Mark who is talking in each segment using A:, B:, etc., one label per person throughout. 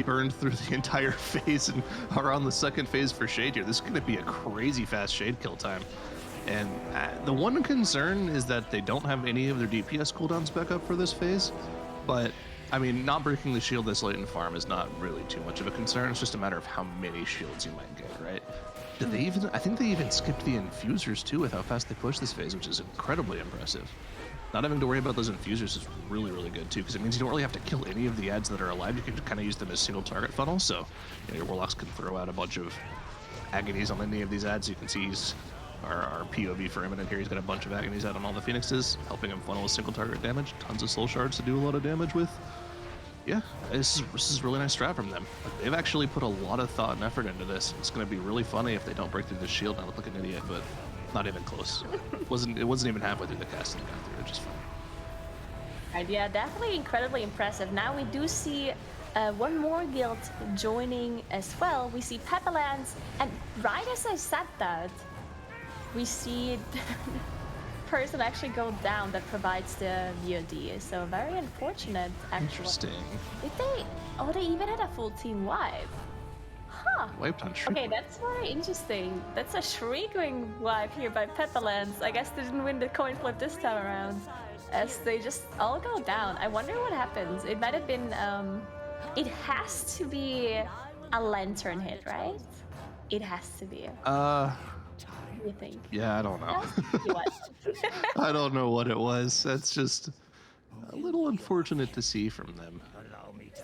A: burned through the entire phase and are on the second phase for Shade here. This is going to be a crazy fast Shade kill time. And the one concern is that they don't have any of their DPS cooldowns back up for this phase. But, I mean, not breaking the shield this late in farm is not really too much of a concern. It's just a matter of how many shields you might get, right? Did they even? I think they even skipped the infusers too with how fast they push this phase, which is incredibly impressive. Not having to worry about those infusers is really, really good too, because it means you don't really have to kill any of the ads that are alive. You can kind of use them as single target funnels, so your warlocks can throw out a bunch of agonies on any of these ads. You can see our POV for Imminent here. He's got a bunch of agonies out on all the phoenixes, helping him funnel single target damage. Tons of soul shards to do a lot of damage with. Yeah, this is really nice strat from them. Like, they've actually put a lot of thought and effort into this. It's going to be really funny if they don't break through the shield and I look like an idiot, but not even close. It wasn't even halfway through the cast and got through. It's just fine.
B: Right, yeah, definitely incredibly impressive. Now we do see one more guild joining as well. We see Pepelands, and right as I said that, we see person actually go down that provides the VOD, so very unfortunate actually.
A: Interesting.
B: Did they? Oh, they even had a full team wipe. Huh.
A: Wiped on Shriekwing.
B: Okay, that's very interesting. That's a Shriekwing wipe here by Pepelands. I guess they didn't win the coin flip this time around, as they just all go down. I wonder what happens. It might have been, it has to be a lantern hit, right? It has to be. What do you think?
A: Yeah, I don't know. I don't know what it was. That's just a little unfortunate to see from them.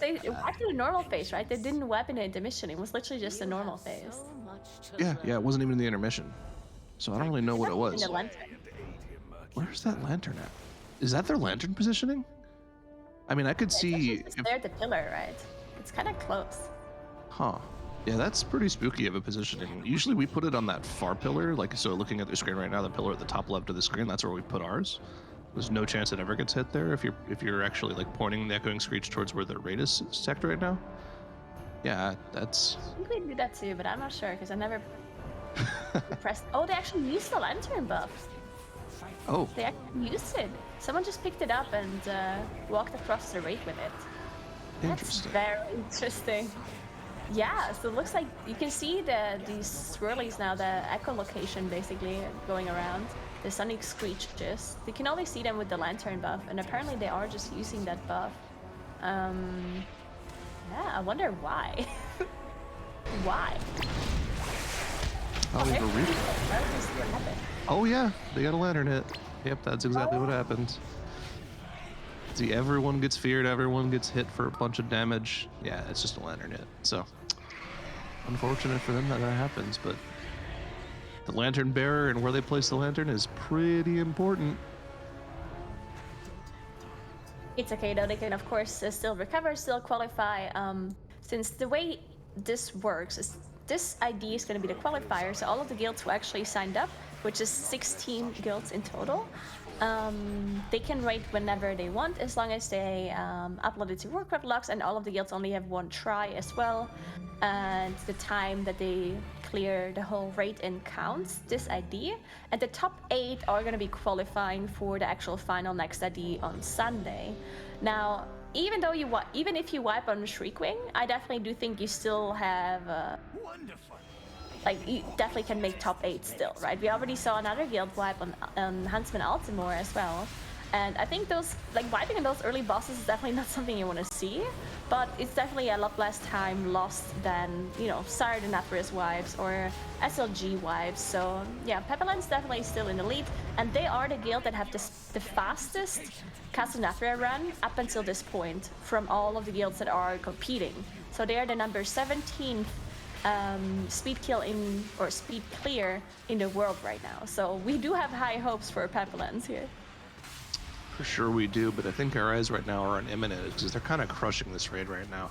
B: They wiped in a normal phase, right? They didn't wipe in an intermission. It was literally just a normal phase.
A: Yeah, it wasn't even in the intermission. So I don't really know what it was. Where's that lantern at? Is that their lantern positioning? I mean, I could see...
B: They're the pillar, right? It's kind of close.
A: Huh. Yeah, that's pretty spooky of a positioning. Usually we put it on that far pillar, like, so looking at the screen right now, the pillar at the top left of the screen, that's where we put ours. There's no chance it ever gets hit there if you're actually like pointing the Echoing Screech towards where the raid is stacked right now. Yeah, that's...
B: I think we do that too, but I'm not sure because I never pressed... Oh, they actually used the lantern buff.
A: Oh.
B: They actually used it. Someone just picked it up and walked across the raid with it.
A: Interesting.
B: That's very interesting. Yeah, so it looks like you can see these swirlies now, the echo location basically going around. The sonic screeches. You can only see them with the lantern buff, and apparently they are just using that buff. Yeah, I wonder why. Why?
A: Oh, oh yeah, they got a lantern hit. Yep, that's exactly what happened. See, everyone gets feared, everyone gets hit for a bunch of damage. Yeah, it's just a lantern hit. So, unfortunate for them that happens, but the lantern bearer and where they place the lantern is pretty important.
B: It's okay though, they can of course still recover, still qualify. Since the way this works is this ID is going to be the qualifier, so all of the guilds who actually signed up, which is 16 guilds in total, they can raid whenever they want as long as they upload it to Warcraft logs, and all of the guilds only have one try as well. And the time that they clear the whole raid in counts this ID, and the top 8 are going to be qualifying for the actual final next ID on Sunday. Now, even if you wipe on Shriekwing, I definitely do think you still have like, you definitely can make top 8 still, right? We already saw another guild wipe on Huntsman Altimore as well. And I think those, like, wiping on those early bosses is definitely not something you want to see, but it's definitely a lot less time lost than, you know, Sire Denathrius wipes or SLG wipes. So yeah, Pepelands definitely still in the lead, and they are the guild that have the fastest Castle Nathria run up until this point from all of the guilds that are competing. So they are the number 17th speed kill or speed clear in the world right now. So we do have high hopes for Pepelands here.
A: For sure we do, but I think our eyes right now are on Imminent because they're kind of crushing this raid right now.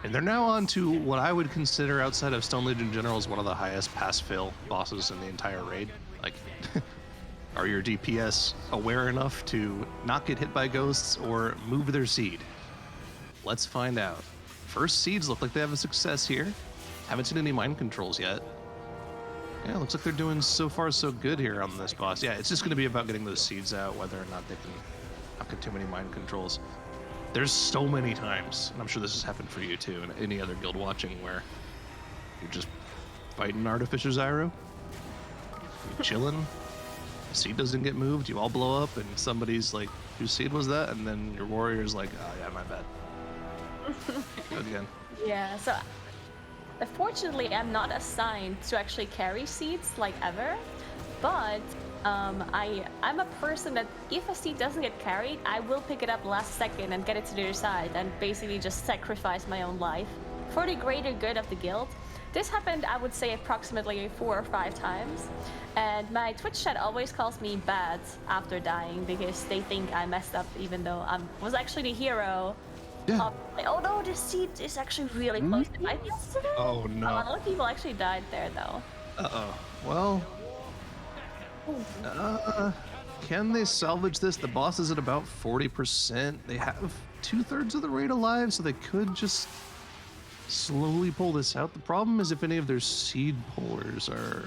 A: And they're now on to what I would consider, outside of Stone Legion Generals, one of the highest pass-fail bosses in the entire raid. Like, are your DPS aware enough to not get hit by ghosts or move their seed? Let's find out. First seeds look like they have a success here. Haven't seen any mind controls yet. Yeah, looks like they're doing so far so good here on this boss. Yeah, it's just going to be about getting those seeds out, whether or not they can not get too many mind controls. There's so many times, and I'm sure this has happened for you too, and any other guild watching, where you're just fighting Artificer Xyro, you're chilling, the seed doesn't get moved, you all blow up, and somebody's like, whose seed was that? And then your warrior's like, oh yeah, my bad. Go again.
B: Yeah, so unfortunately I'm not assigned to actually carry seeds like ever, but I'm a person that if a seed doesn't get carried, I will pick it up last second and get it to the other side and basically just sacrifice my own life for the greater good of the guild. This happened, I would say, approximately 4 or 5 times, and my Twitch chat always calls me bad after dying because they think I messed up even though I was actually the hero.
A: Yeah.
B: Oh no, this seed is actually really close to my yesterday.
A: Oh no.
B: A lot of people actually died there though.
A: Uh-oh. Well, can they salvage this? The boss is at about 40%. They have 2/3 of the raid alive, so they could just slowly pull this out. The problem is if any of their seed pullers are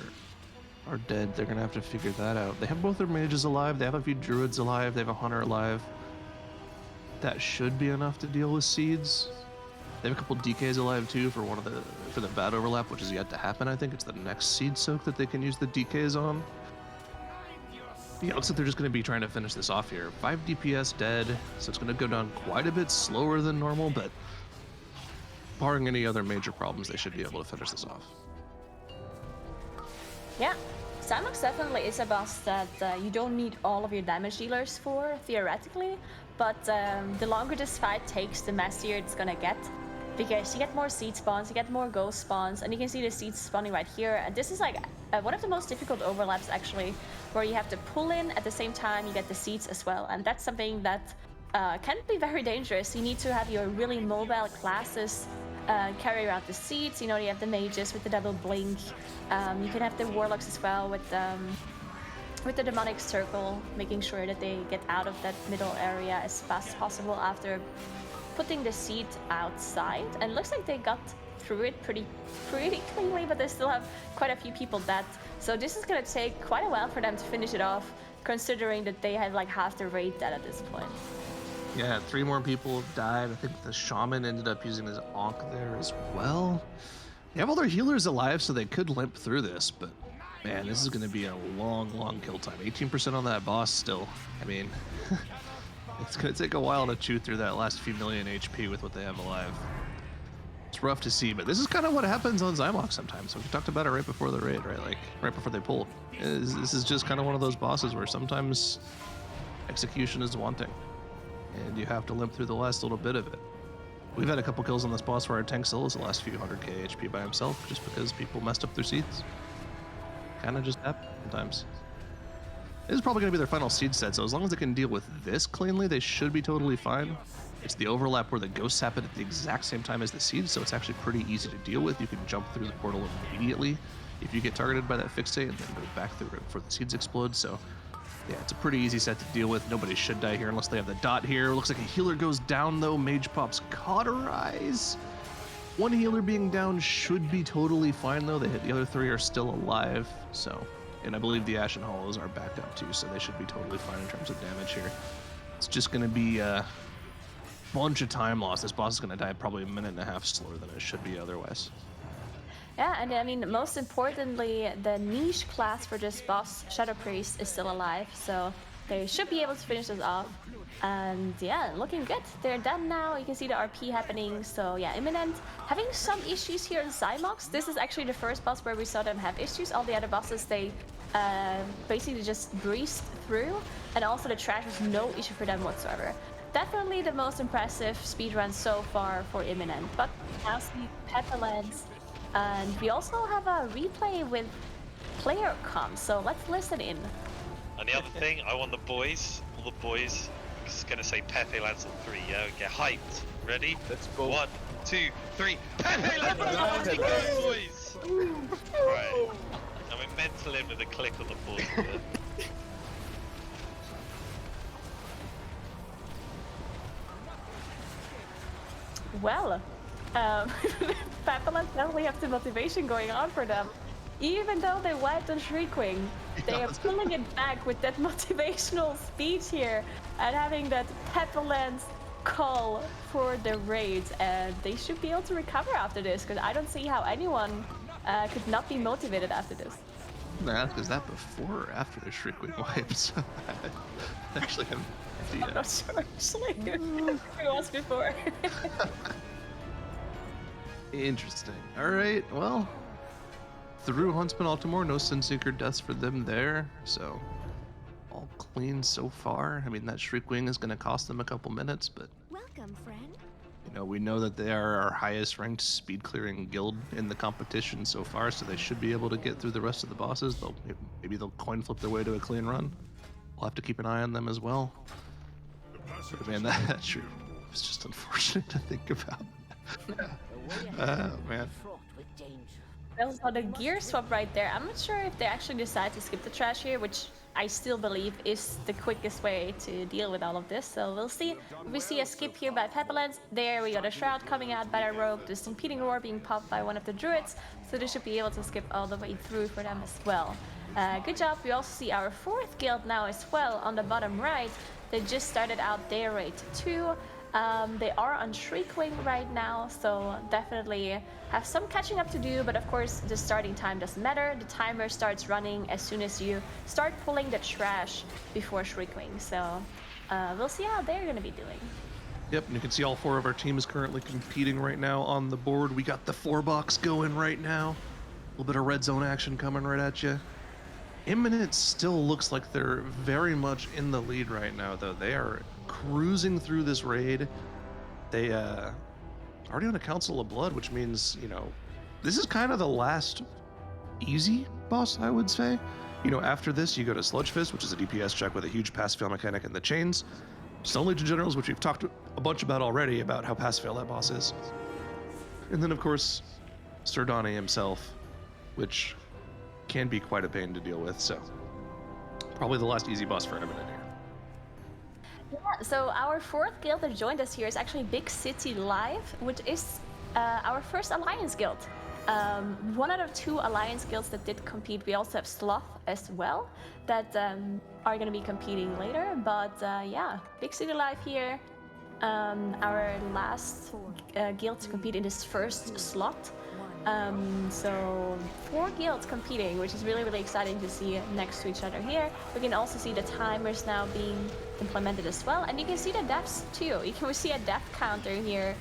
A: dead, they're gonna have to figure that out. They have both their mages alive, they have a few druids alive, they have a hunter alive. That should be enough to deal with seeds. They have a couple DKs alive too for the bad overlap, which is yet to happen. I think it's the next seed soak that they can use the DKs on. Yeah, it looks like they're just going to be trying to finish this off here. 5 DPS dead, so it's going to go down quite a bit slower than normal, but barring any other major problems, they should be able to finish this off.
B: Yeah, Xy'mox definitely is a boss that you don't need all of your damage dealers for, theoretically, but the longer this fight takes, the messier it's gonna get, because you get more seed spawns, you get more ghost spawns, and you can see the seeds spawning right here, and this is like one of the most difficult overlaps actually, where you have to pull in at the same time you get the seeds as well, and that's something that can be very dangerous. You need to have your really mobile classes carry around the seeds. You know, you have the mages with the double blink. You can have the warlocks as well with the demonic circle, making sure that they get out of that middle area as fast as possible after putting the seed outside. And it looks like they got through it pretty cleanly, but they still have quite a few people dead. So this is gonna take quite a while for them to finish it off, considering that they had like half the raid dead at this point.
A: Yeah, 3 more people have died. I think the shaman ended up using his Ankh there as well. They have all their healers alive, so they could limp through this, but man, this is going to be a long kill time. 18% on that boss still. I mean, it's going to take a while to chew through that last few million HP with what they have alive. It's rough to see, but this is kind of what happens on Xy'mox sometimes. We talked about it right before the raid, right? Like, right before they pulled. This is just kind of one of those bosses where sometimes execution is wanting, and you have to limp through the last little bit of it. We've had a couple kills on this boss where our tank still is the last few 100k HP by himself, just because people messed up their seeds. Kind of just happens sometimes. This is probably going to be their final seed set, so as long as they can deal with this cleanly, they should be totally fine. It's the overlap where the ghosts happen at the exact same time as the seeds, so it's actually pretty easy to deal with. You can jump through the portal immediately if you get targeted by that fixate, and then go back through it before the seeds explode. So yeah, it's a pretty easy set to deal with. Nobody should die here unless they have the dot here. Looks like a healer goes down though. Mage pops Cauterize. 1 healer being down should be totally fine though. The other 3 are still alive. So, and I believe the Ashen Hollows are backed up too, so they should be totally fine in terms of damage here. It's just going to be a bunch of time loss. This boss is going to die probably a minute and a half slower than it should be otherwise.
B: Yeah, and I mean, most importantly, the niche class for this boss, Shadow Priest, is still alive, so they should be able to finish this off. And yeah, looking good. They're done now. You can see the RP happening, so yeah, imminent. Having some issues here in Xy'mox. This is actually the first boss where we saw them have issues. All the other bosses, they basically just breezed through, and also the trash was no issue for them whatsoever. Definitely the most impressive speedrun so far for imminent. But now see Pepelands. And we also have a replay with player comms, so let's listen in.
C: And the other thing, I want the boys, all the boys, it's gonna say Pepelands on 3, yeah? Get hyped. Ready?
D: Let's go.
C: 1, 2, 3. Pepelands! Let's go, boys! Right. I'm in mental in with a click on the board.
B: Well, Pepelands definitely have the motivation going on for them. Even though they wiped on Shriekwing, they are pulling it back with that motivational speech here and having that Pepelands call for the raids, and they should be able to recover after this, because I don't see how anyone could not be motivated after this.
A: Nah, is that before or after the Shriekwing wipes? I actually have no idea.
B: I'm not sure, actually. It was before.
A: Interesting. Alright, well, through Huntsman Altamore, no Sunseeker deaths for them there, so all clean so far. I mean, that Shriekwing is going to cost them a couple minutes, but
D: Welcome, friend.
A: you know, we know that they are our highest ranked speed clearing guild in the competition so far, so they should be able to get through the rest of the bosses. Maybe they'll coin flip their way to a clean run. We'll have to keep an eye on them as well. But man, that sure was just unfortunate to think about. Oh man.
B: Also, the gear swap right there. I'm not sure if they actually decide to skip the trash here, which I still believe is the quickest way to deal with all of this. So we'll see. We see a skip here by Pepelands. There we got a Shroud coming out by the rogue. The Stampeding Roar being popped by one of the druids. So they should be able to skip all the way through for them as well. Good job. We also see our 4th guild now as well on the bottom right. They just started out their raid 2. They are on Shriekwing right now, so definitely have some catching up to do, but of course the starting time doesn't matter. The timer starts running as soon as you start pulling the trash before Shriekwing, so we'll see how they're going to be doing.
A: Yep, and you can see all 4 of our teams currently competing right now on the board. We got the 4-box going right now. A little bit of red zone action coming right at you. Imminent still looks like they're very much in the lead right now, though. They are cruising through this raid. They already on a Council of Blood, which means, you know, this is kind of the last easy boss, I would say. You know, after this, you go to Sludgefist, which is a DPS check with a huge pass-fail mechanic in the chains. Stone Legion Generals, which we've talked a bunch about already, about how pass-fail that boss is. And then, of course, Sardani himself, which can be quite a pain to deal with, so probably the last easy boss for a minute here.
B: Yeah, so our 4th guild that joined us here is actually Big City Live, which is our first Alliance guild. One out of 2 Alliance guilds that did compete. We also have Sloth as well that are going to be competing later, but yeah, Big City Live here. Our last guild to compete in this first slot. So 4 guilds competing, which is really, really exciting to see next to each other here. We can also see the timers now being implemented as well, and you can see the deaths too. You can see a death counter here.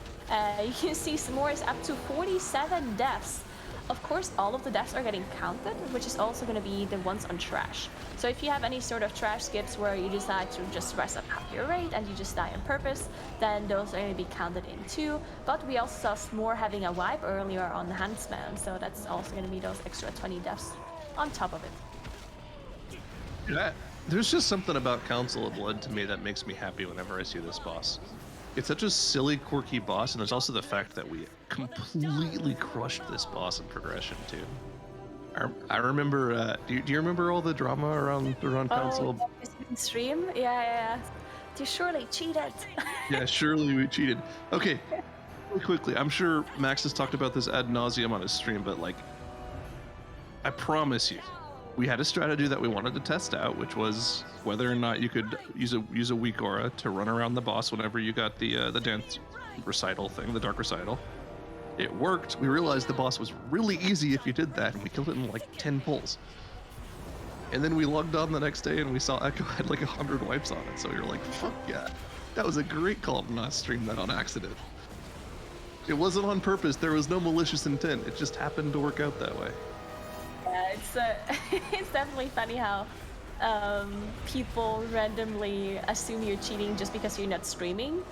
B: You can see S'more is up to 47 deaths. Of course, all of the deaths are getting counted, which is also going to be the ones on trash. So if you have any sort of trash skips where you decide to just rest up half your rate and you just die on purpose, then those are going to be counted in too. But we also saw S'more having a wipe earlier on the Huntsman, so that's also going to be those extra 20 deaths on top of it.
A: Yeah, there's just something about Council of Blood to me that makes me happy whenever I see this boss. It's such a silly, quirky boss, and there's also the fact that we completely crushed this boss in progression too. I remember. Do you remember all the drama around Council?
B: Oh, stream? Yeah. You surely cheated.
A: Yeah, surely we cheated. Okay, really quickly. I'm sure Max has talked about this ad nauseum on his stream, but like, I promise you, we had a strategy that we wanted to test out, which was whether or not you could use a weak aura to run around the boss whenever you got the dance recital thing, the dark recital. It worked. We realized the boss was really easy if you did that, and we killed it in like 10 pulls. And then we logged on the next day and we saw Echo had like 100 wipes on it, so we were like, fuck yeah. That was a great call to not stream that on accident. It wasn't on purpose. There was no malicious intent. It just happened to work out that way.
B: Yeah, it's definitely funny how people randomly assume you're cheating just because you're not streaming,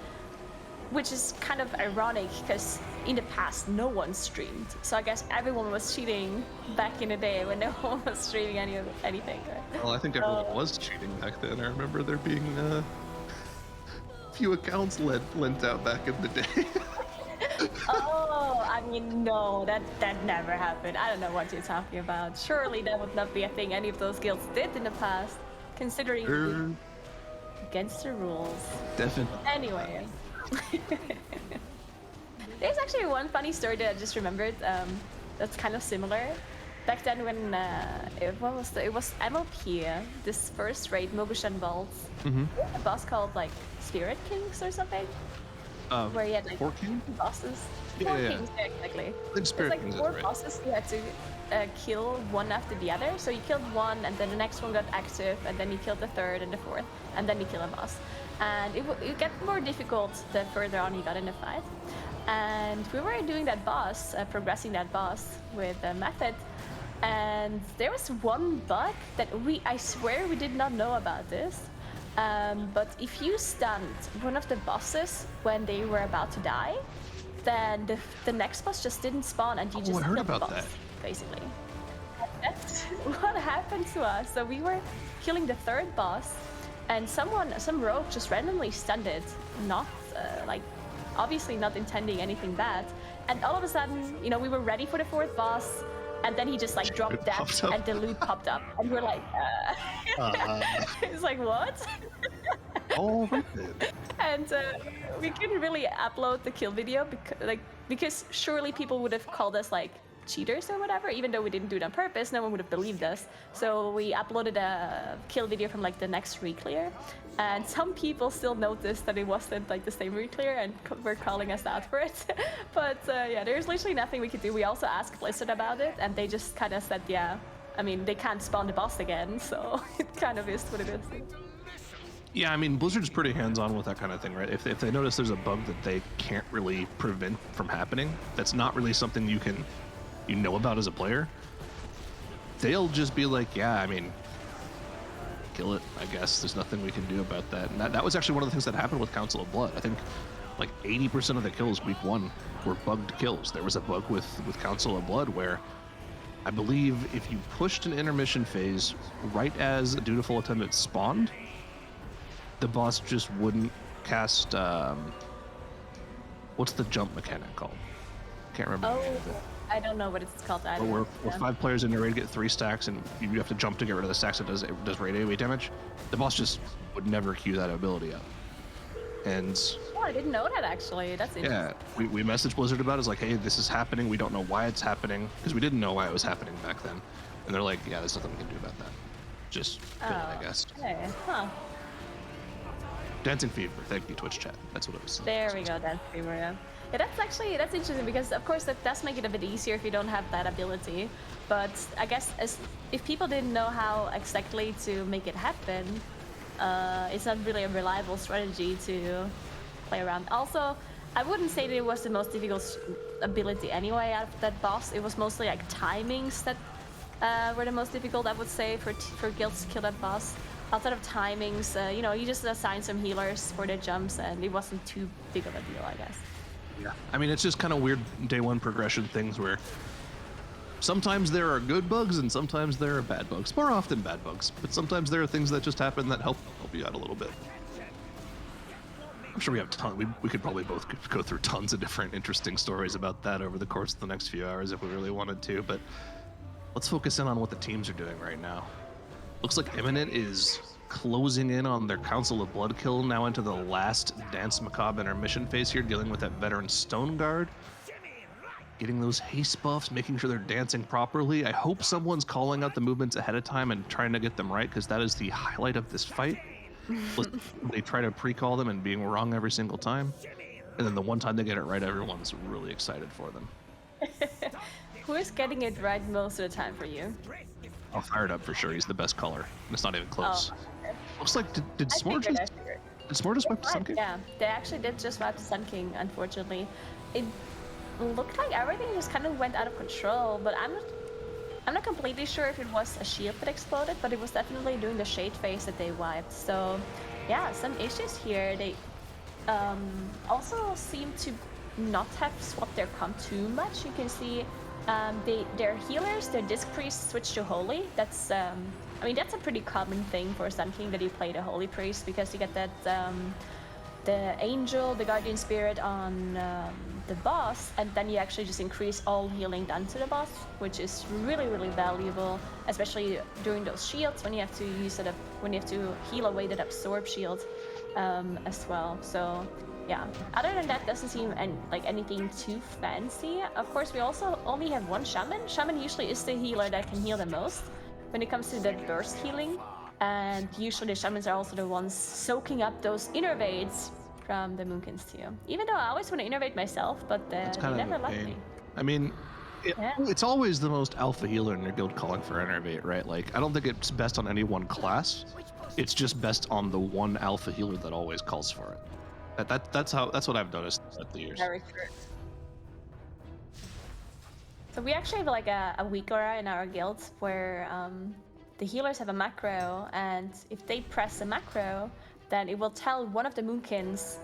B: which is kind of ironic because in the past no one streamed. So I guess everyone was cheating back in the day when no one was streaming anything. Right?
A: Well, I think everyone was cheating back then. I remember there being a few accounts lent out back in the day.
B: Oh, I mean, no, that never happened. I don't know what you're talking about. Surely that would not be a thing any of those guilds did in the past, considering against the rules.
A: Definitely.
B: Anyway. There's actually one funny story that I just remembered that's kind of similar. back then when it was MLP, this first raid, Mogushan Vaults, a boss called like Spirit Kings or something, where you had like
A: 4 King?
B: bosses.
A: Yeah,
B: Four
A: yeah.
B: Kings, yeah, exactly.
A: I think Spirit
B: It's like
A: Kings is
B: 4
A: right.
B: bosses you had to kill one after the other. So you killed one, and then the next one got active, and then you killed the third and the fourth, and then you kill a boss. And it get more difficult the further on you got in the fight. And we were doing that boss, progressing that boss with a method, and there was one bug that I swear we did not know about this. But if you stunned one of the bosses when they were about to die, then the next boss just didn't spawn, and you just
A: I heard
B: killed the
A: about
B: boss,
A: that.
B: basically. That's what happened to us. So we were killing the third boss, and some rogue just randomly stunned it, not like obviously not intending anything bad. And all of a sudden, you know, we were ready for the fourth boss, and then he just like dropped dead,
A: popped up.
B: and the loot popped up, and we're like, it's like what?
A: Oh, right.
B: And we couldn't really upload the kill video because surely people would have called us like cheaters or whatever, even though we didn't do it on purpose. No one would have believed us. So we uploaded a kill video from like the next reclear, and some people still noticed that it wasn't like the same reclear and were calling us out for it. But yeah, there's literally nothing we could do. We also asked Blizzard about it, and they just kind of said, yeah, I mean, they can't spawn the boss again, so it kind of is what it is.
A: Yeah, I mean, Blizzard's pretty hands-on with that kind of thing, right? If they notice there's a bug that they can't really prevent from happening, that's not really something you know about as a player, they'll just be like, yeah, I mean, kill it, I guess. There's nothing we can do about that. And that was actually one of the things that happened with Council of Blood. I think like 80% of the kills week 1 were bugged kills. There was a bug with Council of Blood where I believe if you pushed an intermission phase right as a dutiful attendant spawned, the boss just wouldn't cast, what's the jump mechanic called? Can't remember the name of it.
B: I don't know what it's called either.
A: Where 5 players in your raid get 3 stacks, and you have to jump to get rid of the stacks that does raid AoE damage. The boss just would never queue that ability up. And
B: Oh, I didn't know that actually. That's interesting.
A: yeah, we messaged Blizzard about it. It's like, hey, this is happening. We don't know why it's happening, because we didn't know why it was happening back then. And they're like, yeah, there's nothing we can do about that. Just kill it, I guess.
B: Okay. Huh.
A: Dancing Fever. Thank you, Twitch chat. That's what it was.
B: There we go, that's Fever, yeah. Yeah, that's interesting because of course that does make it a bit easier if you don't have that ability. But I guess if people didn't know how exactly to make it happen, it's not really a reliable strategy to play around. Also, I wouldn't say that it was the most difficult ability anyway out of that boss. It was mostly like timings that were the most difficult, I would say, for guilds to kill that boss. Outside of timings, you know, you just assign some healers for their jumps, and it wasn't too big of a deal, I guess.
A: Yeah. I mean, it's just kind of weird day 1 progression things where sometimes there are good bugs and sometimes there are bad bugs. More often bad bugs, but sometimes there are things that just happen that help you out a little bit. I'm sure we have tons. We could probably both go through tons of different interesting stories about that over the course of the next few hours if we really wanted to, but let's focus in on what the teams are doing right now. Looks like Imminent is closing in on their Council of Blood kill, now into the last Dance Macabre intermission phase here, dealing with that veteran Stone Guard. Getting those haste buffs, making sure they're dancing properly. I hope someone's calling out the movements ahead of time and trying to get them right, because that is the highlight of this fight. They try to pre-call them and being wrong every single time. And then the one time they get it right, everyone's really excited for them.
B: Who is getting it right most of the time for you?
A: I'll fire it up for sure. He's the best color. And it's not even close.
B: Oh, okay.
A: Looks like, did S'more just wipe the Sun King?
B: Yeah, they actually did just wipe the Sun King, unfortunately. It looked like everything just kind of went out of control, but I'm not completely sure if it was a shield that exploded, but it was definitely during the shade phase that they wiped. So yeah, some issues here. They also seem to not have swapped their comp too much. You can see their healers, their disc priests switched to holy. That's I mean, that's a pretty common thing for Sun King, that you play the holy priest, because you get that the angel, the guardian spirit on the boss, and then you actually just increase all healing done to the boss, which is really, really valuable, especially during those shields when you have to use it up, when you have to heal away that absorb shield as well. So yeah, other than that, doesn't seem like anything too fancy. Of course, we also only have one shaman. Shaman usually is the healer that can heal the most when it comes to the burst healing. And usually the shamans are also the ones soaking up those innervates from the Moonkins too. Even though I always want to innervate myself, but they never let me.
A: I mean, it's always the most alpha healer in your guild calling for innervate, right? Like, I don't think it's best on any one class. It's just best on the one alpha healer that always calls for it. That's what I've noticed throughout the years.
B: Very true. So we actually have like a weak aura in our guild where the healers have a macro, and if they press a macro, then it will tell one of the Moonkins.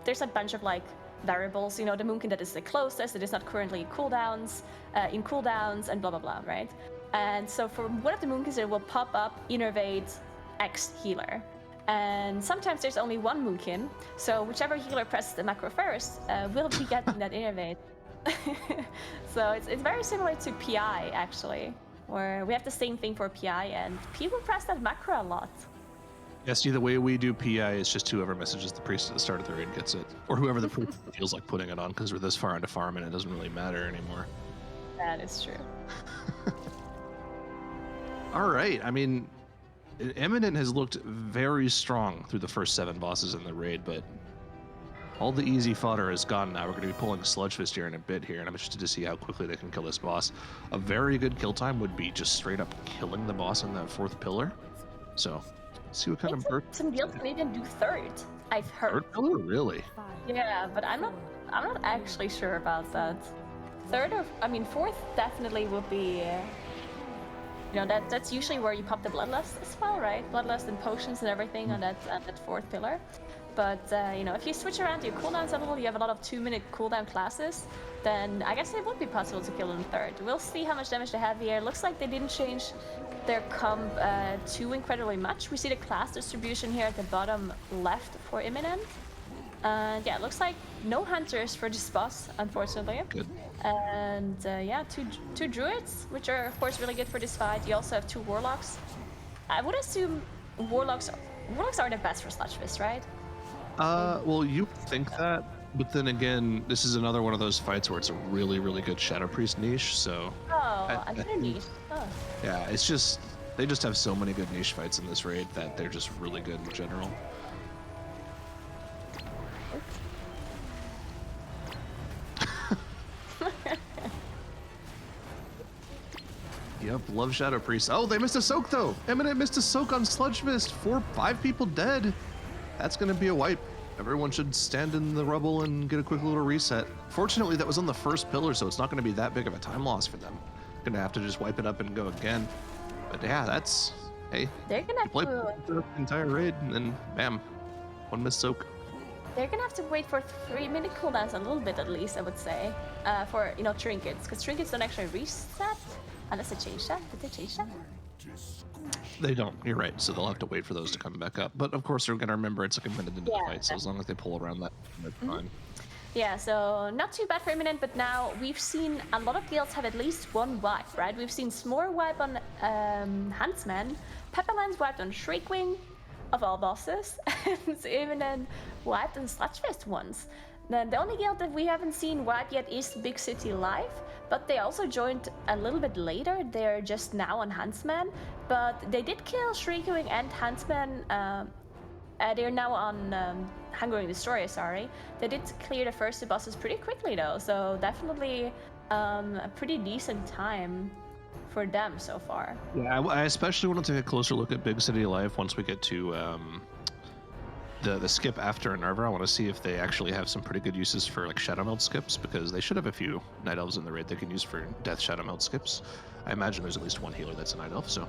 B: There's a bunch of like variables, you know, the Moonkin that is the closest, that is not currently in cooldowns, and blah blah blah, right? And so for one of the Moonkins, it will pop up innervate X healer. And sometimes there's only one Moonkin, so whichever healer presses the macro first will be getting that innervate. So it's very similar to PI actually, where we have the same thing for PI, and people press that macro a lot.
A: Yeah, see, the way we do PI is just whoever messages the priest at the start of the raid gets it, or whoever the priest feels like putting it on, because we're this far into farm and it doesn't really matter anymore.
B: That is true.
A: All right, I mean, Eminent has looked very strong through the first 7 bosses in the raid, but all the easy fodder is gone now. We're going to be pulling Sludgefist here in a bit here, and I'm interested to see how quickly they can kill this boss. A very good kill time would be just straight up killing the boss in that 4th pillar. So, let's see what kind of bird.
B: Some guilds can even do 3rd, I've heard.
A: 3rd pillar, really?
B: Yeah, but I'm not actually sure about that. 4th definitely would be. You know, that's usually where you pop the Bloodlust as well, right? Bloodlust and potions and everything on that 4th pillar. But, you know, if you switch around your cooldowns a little, you have a lot of 2-minute cooldown classes, then I guess it would be possible to kill in 3rd. We'll see how much damage they have here. Looks like they didn't change their comp too incredibly much. We see the class distribution here at the bottom left for Imminent. And yeah, it looks like no hunters for this boss, unfortunately.
A: Good.
B: And yeah, two druids, which are of course really good for this fight. You also have 2 warlocks. I would assume warlocks are the best for Sludgefist, right?
A: Well, you think that, but then again, this is another one of those fights where it's a really, really good Shadow Priest niche, so...
B: Oh, another niche. Oh.
A: Yeah, it's just... They just have so many good niche fights in this raid that they're just really good in general. Yep, love Shadow Priest. Oh, they missed a soak though! Eminent missed a soak on Sludgefist. 5 people dead. That's gonna be a wipe. Everyone should stand in the rubble and get a quick little reset. Fortunately, that was on the 1st pillar, so it's not gonna be that big of a time loss for them. Gonna have to just wipe it up and go again. But yeah, that's... Hey,
B: they're gonna have
A: play
B: to...
A: the entire raid, and then bam, 1 missed soak.
B: They're gonna have to wait for 3-minute cooldowns a little bit at least, I would say, for, you know, trinkets, because trinkets don't actually reset. Unless they changed that. Did they change that?
A: They don't. You're right. So they'll have to wait for those to come back up. But of course, they're going to remember it's like a minute into the fight. So as long as they pull around that, they're fine.
B: Yeah, so not too bad for Imminent, but now we've seen a lot of guilds have at least 1 wipe, right? We've seen S'more wipe on Huntsman, Pepelands wiped on Shriekwing, of all bosses, and Imminent wiped on Sludgefist once. The only guild that we haven't seen wipe yet is Big City Life, but they also joined a little bit later. They're just now on Huntsman, but they did kill Shriekwing and Huntsman. They're now on Hungering Destroyer, sorry. They did clear the first 2 bosses pretty quickly though, so definitely a pretty decent time for them so far. Yeah,
A: I especially want to take a closer look at Big City Life once we get to the skip after Nerva. I want to see if they actually have some pretty good uses for like Shadow Meld skips, because they should have a few Night Elves in the raid they can use for Death Shadow Meld skips. I imagine there's at least 1 healer that's a Night Elf, so I'm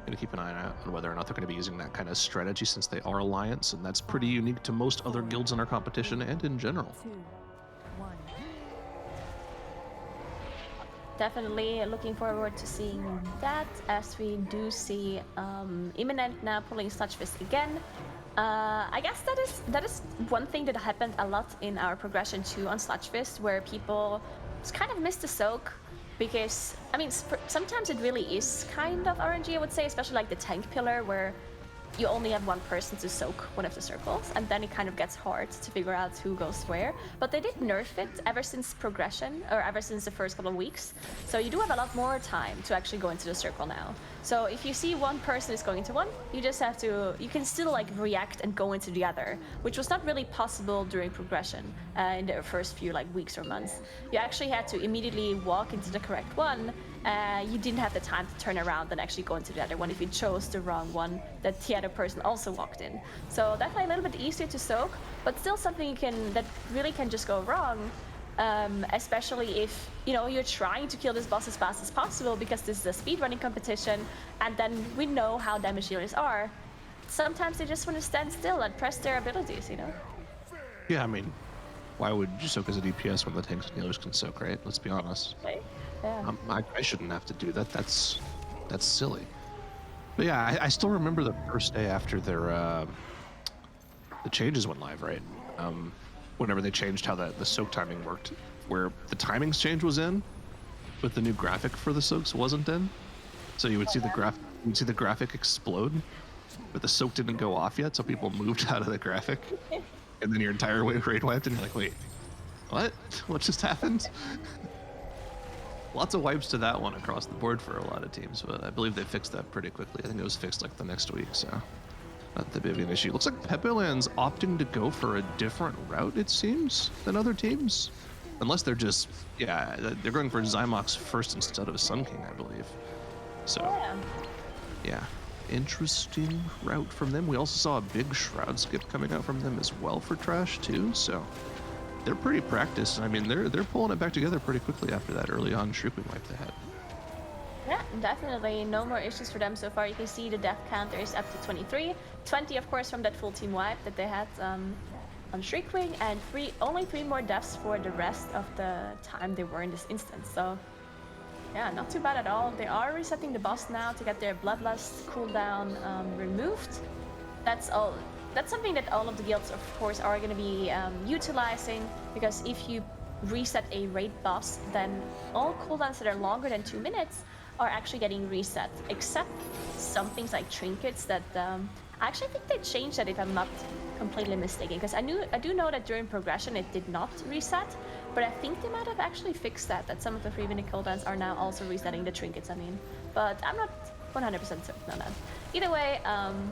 A: going to keep an eye out on whether or not they're going to be using that kind of strategy, since they are Alliance, and that's pretty unique to most other guilds in our competition and in general.
D: 2, 1.
B: Definitely looking forward to seeing that, as we do see Imminent now pulling Sludgefist again. I guess that is one thing that happened a lot in our progression too on Sludgefist, where people just kind of missed the soak, because I mean sometimes it really is kind of RNG, I would say, especially like the tank pillar, where you only have one person to soak one of the circles, and then it kind of gets hard to figure out who goes where. But they did nerf it ever since progression, or ever since the first couple of weeks. So you do have a lot more time to actually go into the circle now. So if you see one person is going into one, you just have to, you can still like react and go into the other, which was not really possible during progression in the first few like weeks or months. You actually had to immediately walk into the correct one. You didn't have the time to turn around and actually go into the other one if you chose the wrong one that the other person also walked in. So definitely a little bit easier to soak, but still something you can that really can just go wrong, especially if you're trying to kill this boss as fast as possible because this is a speedrunning competition, and then we know how damage dealers are. Sometimes they just want to stand still and press their abilities,
A: Yeah, I mean, why would you soak as a DPS when the tanks and healers can soak, right? Let's be honest.
B: Right. Yeah.
A: I shouldn't have to do that. That's silly. But yeah, I still remember the first day after their the changes went live, right? Whenever they changed how the soak timing worked, where the timings change was in, but the new graphic for the soaks wasn't in. So you would see the graphic explode, but the soak didn't go off yet, so people moved out of the graphic, and then your entire raid wiped, and you're like, wait, what? What just happened? Lots of wipes to that one across the board for a lot of teams, but I believe they fixed that pretty quickly. I think it was fixed like the next week, so not that big of an issue. Looks like Pepelands opting to go for a different route, it seems, than other teams. Unless they're just, yeah, they're going for Xy'mox first instead of Sun King, I believe. So, yeah, interesting route from them. We also saw a big Shroud skip coming out from them as well for Trash too, so they're pretty practiced. I mean, they're pulling it back together pretty quickly after that early on Shriekwing wipe they had.
B: Yeah, definitely. No more issues for them so far. You can see the death counter is up to 23. 20, of course, from that full team wipe that they had on Shriekwing, and only 3 more deaths for the rest of the time they were in this instance. So, yeah, not too bad at all. They are resetting the boss now to get their Bloodlust cooldown removed. That's all. That's something that all of the guilds, of course, are going to be utilizing, because if you reset a raid boss, then all cooldowns that are longer than 2 minutes are actually getting reset, except some things like trinkets that I actually think they changed that, if I'm not completely mistaken, because I do know that during progression it did not reset, but I think they might have actually fixed that some of the 3-minute cooldowns are now also resetting the trinkets, but I'm not 100% certain on that. Either way,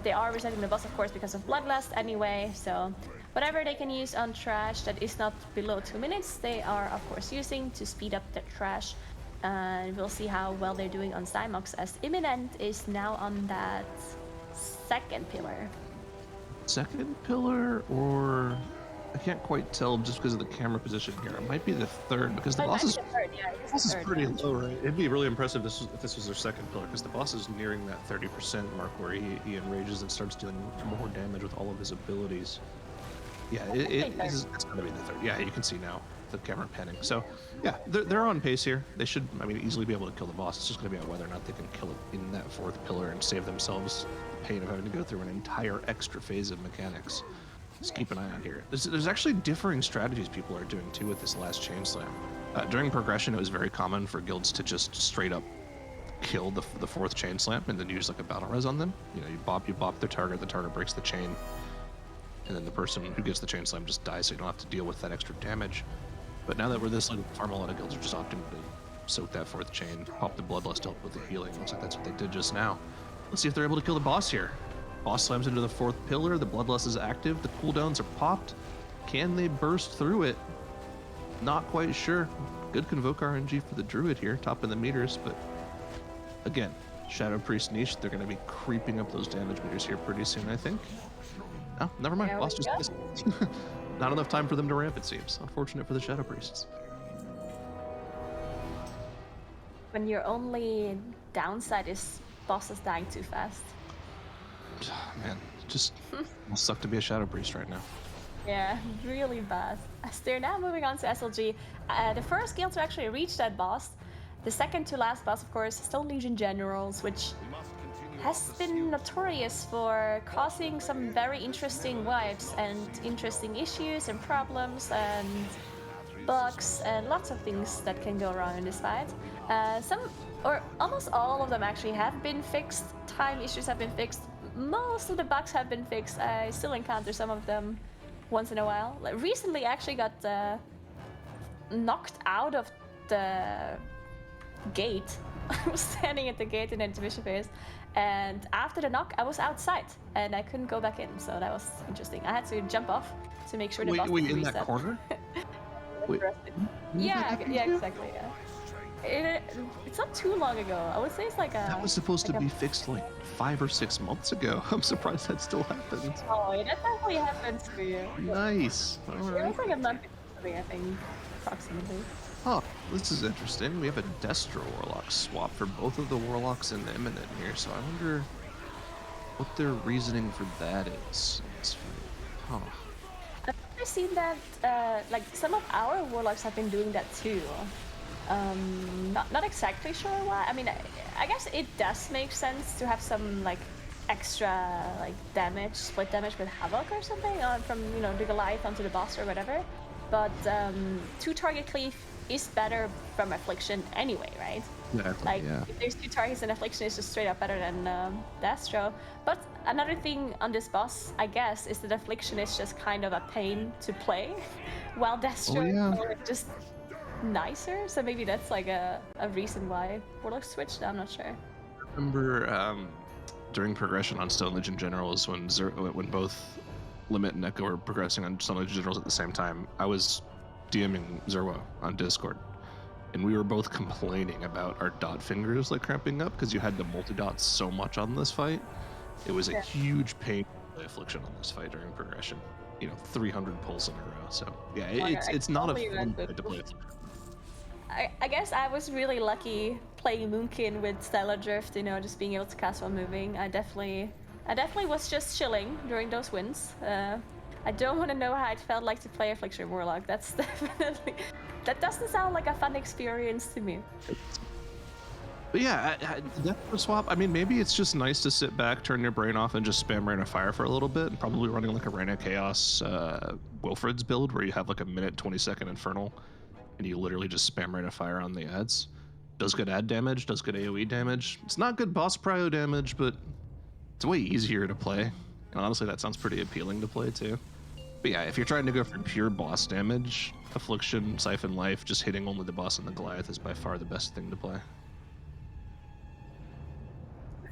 B: they are resetting the boss, of course, because of Bloodlust anyway, so whatever they can use on Trash that is not below 2 minutes, they are, of course, using to speed up the Trash. And we'll see how well they're doing on Xy'mox, as Imminent is now on that second pillar.
A: Second pillar, or I can't quite tell just because of the camera position here. It might be the third, because the boss is pretty low, right? It'd be really impressive if this was their second pillar, because the boss is nearing that 30% mark where he enrages and starts dealing more damage with all of his abilities. Yeah, it's going to be the third. Yeah, you can see now the camera panning. So, yeah, they're on pace here. They should, easily be able to kill the boss. It's just going to be on whether or not they can kill it in that 4th pillar and save themselves the pain of having to go through an entire extra phase of mechanics. Just keep an eye on here. There's actually differing strategies people are doing too with this last chain slam. During progression, it was very common for guilds to just straight up kill the 4th chain slam and then use like a battle res on them. You bop the target breaks the chain, and then the person who gets the chain slam just dies, so you don't have to deal with that extra damage. But now that we're this level farm, a lot of guilds are just opting to soak that 4th chain, pop the Bloodlust to help with the healing. Looks like that's what they did just now. Let's see if they're able to kill the boss here. Boss slams into the 4th pillar, the Bloodlust is active, the cooldowns are popped. Can they burst through it? Not quite sure. Good Convoke RNG for the Druid here, topping the meters, but again, Shadow Priest niche, they're going to be creeping up those damage meters here pretty soon, I think. Oh, never mind. Boss just missed. Not enough time for them to ramp, it seems. Unfortunate for the Shadow Priests.
B: When your only downside is bosses dying too fast.
A: Man, just must suck to be a Shadow Priest right now.
B: Yeah, really bad. As they're now moving on to SLG, the first guild to actually reach that boss, the second to last boss, of course, Stone Legion Generals, which has been notorious for causing some very interesting wipes and interesting issues and problems and bugs and lots of things that can go wrong in this fight. Some, or almost all of them actually have been fixed. Time issues have been fixed. most of the bugs have been fixed. I still encounter some of them once in a while. Like, recently, I actually got knocked out of the gate. I was standing at the gate in the intermission phase, and after the knock, I was outside, and I couldn't go back in, so that was interesting. I had to jump off to make sure the boss
A: wait,
B: didn't
A: in
B: reset.
A: that corner? Wait.
B: Yeah, exactly, yeah. It's not too long ago. I would say it's like a...
A: That was supposed to be fixed like 5 or 6 months ago. I'm surprised that still happened.
B: Oh, yeah, that definitely happens to you.
A: Nice. All
B: It
A: right.
B: was like a month ago, I think, approximately.
A: Oh, this is interesting. We have a Destro Warlock swap for both of the Warlocks in the Imminent here, so I wonder what their reasoning for that is. Huh.
B: I've seen that, like, some of our Warlocks have been doing that too. Not exactly sure why. I mean, I guess it does make sense to have some, like, extra, like, damage, split damage with Havoc or something, from, you know, the Goliath onto the boss or whatever. But, 2-target cleave is better from Affliction anyway, right?
A: Exactly,
B: Like,
A: yeah.
B: if there's 2 targets, then Affliction is just straight up better than Destro. But another thing on this boss, I guess, is that Affliction is just kind of a pain to play, while Destro is more just nicer. So maybe that's like a reason why Warlock switched. I'm not sure.
A: I remember during progression on Stone Legion Generals, when both Limit and Echo were progressing on Stone Legion Generals at the same time, I was DMing Zerwa on Discord, and we were both complaining about our dot fingers like cramping up because you had to multi-dot so much on this fight. It was a huge pain to play Affliction on this fight during progression. You know, 300 pulls in a row. So yeah, it's not a fun fight to play Affliction.
B: I guess I was really lucky playing Moonkin with Stellar Drift, you know, just being able to cast while moving. I definitely was just chilling during those wins. I don't want to know how it felt like to play Affliction Warlock. That's definitely... That doesn't sound like a fun experience to me.
A: But yeah, that swap, I mean, maybe it's just nice to sit back, turn your brain off, and just spam Rain of Fire for a little bit, and probably running like a Rain of Chaos Wilfred's build, where you have like a minute, 20-second Infernal, and you literally just spam Rain of Fire on the ads. Does good ad damage, does good AoE damage. It's not good boss prio damage, but it's way easier to play. And honestly, that sounds pretty appealing to play too. But yeah, if you're trying to go for pure boss damage, Affliction, Siphon Life, just hitting only the boss and the Goliath is by far the best thing to play.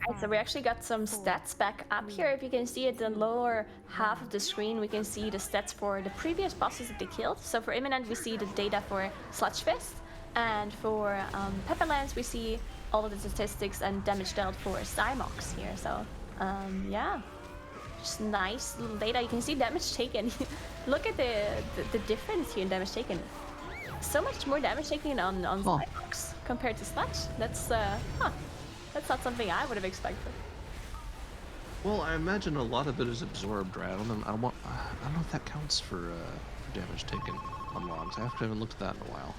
B: Alright, so we actually got some stats back up here. If you can see at the lower half of the screen, we can see the stats for the previous bosses that they killed. So for Imminent, we see the data for Sludgefist, and for Pepelands, we see all of the statistics and damage dealt for Xy'mox here. So yeah, just nice little data. You can see damage taken. Look at the difference here in damage taken. So much more damage taken on Xy'mox compared to Sludge. That's that's not something I would have expected.
A: Well, I imagine a lot of it is absorbed, right? I don't know if that counts for damage taken on logs. I haven't looked at that in a while.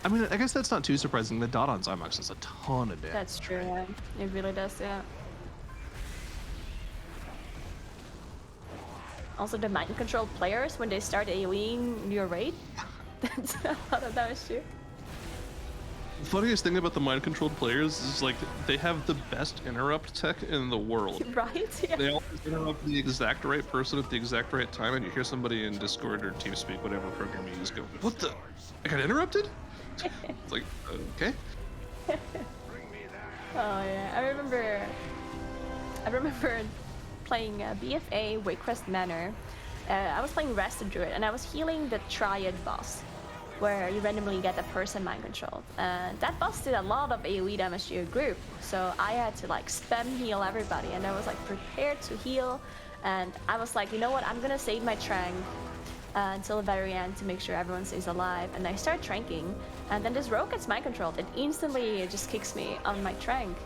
A: I mean, I guess that's not too surprising. The dot on Xy'mox is a ton of damage.
B: That's true. Yeah. It really does. Yeah. Also, the mind control players, when they start AoEing your raid, that's a lot of damage too.
A: The funniest thing about the mind-controlled players is, like, they have the best interrupt tech in the world.
B: Right? Yeah.
A: They always interrupt the exact right person at the exact right time, and you hear somebody in Discord or TeamSpeak, whatever program you use, go, "What the? I got interrupted?" It's like, okay.
B: Oh yeah, I remember playing BFA Wakecrest Manor. I was playing Rested Druid, and I was healing the Triad boss, where you randomly get a person mind controlled. And that boss did a lot of AoE damage to your group, so I had to like spam heal everybody, and I was like prepared to heal, and I was like, you know what, I'm gonna save my trank until the very end to make sure everyone stays alive. And I start tranking, and then this rogue gets mind controlled. It instantly just kicks me on my trank,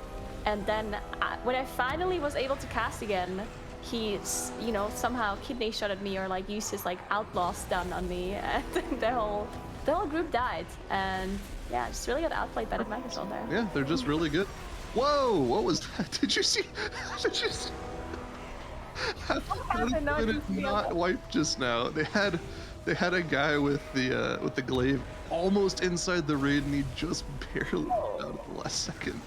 B: and then when I finally was able to cast again, he, you know, somehow kidney shot at me or like used his like outlaw stun on me, and the whole group died. And yeah, just really got outplayed by the mind control there.
A: Yeah, they're just really good. Whoa, what was that? Did you see? Did you see? How did it not wipe just now? They had a guy with the glaive almost inside the raid, and he just barely got out at the last second.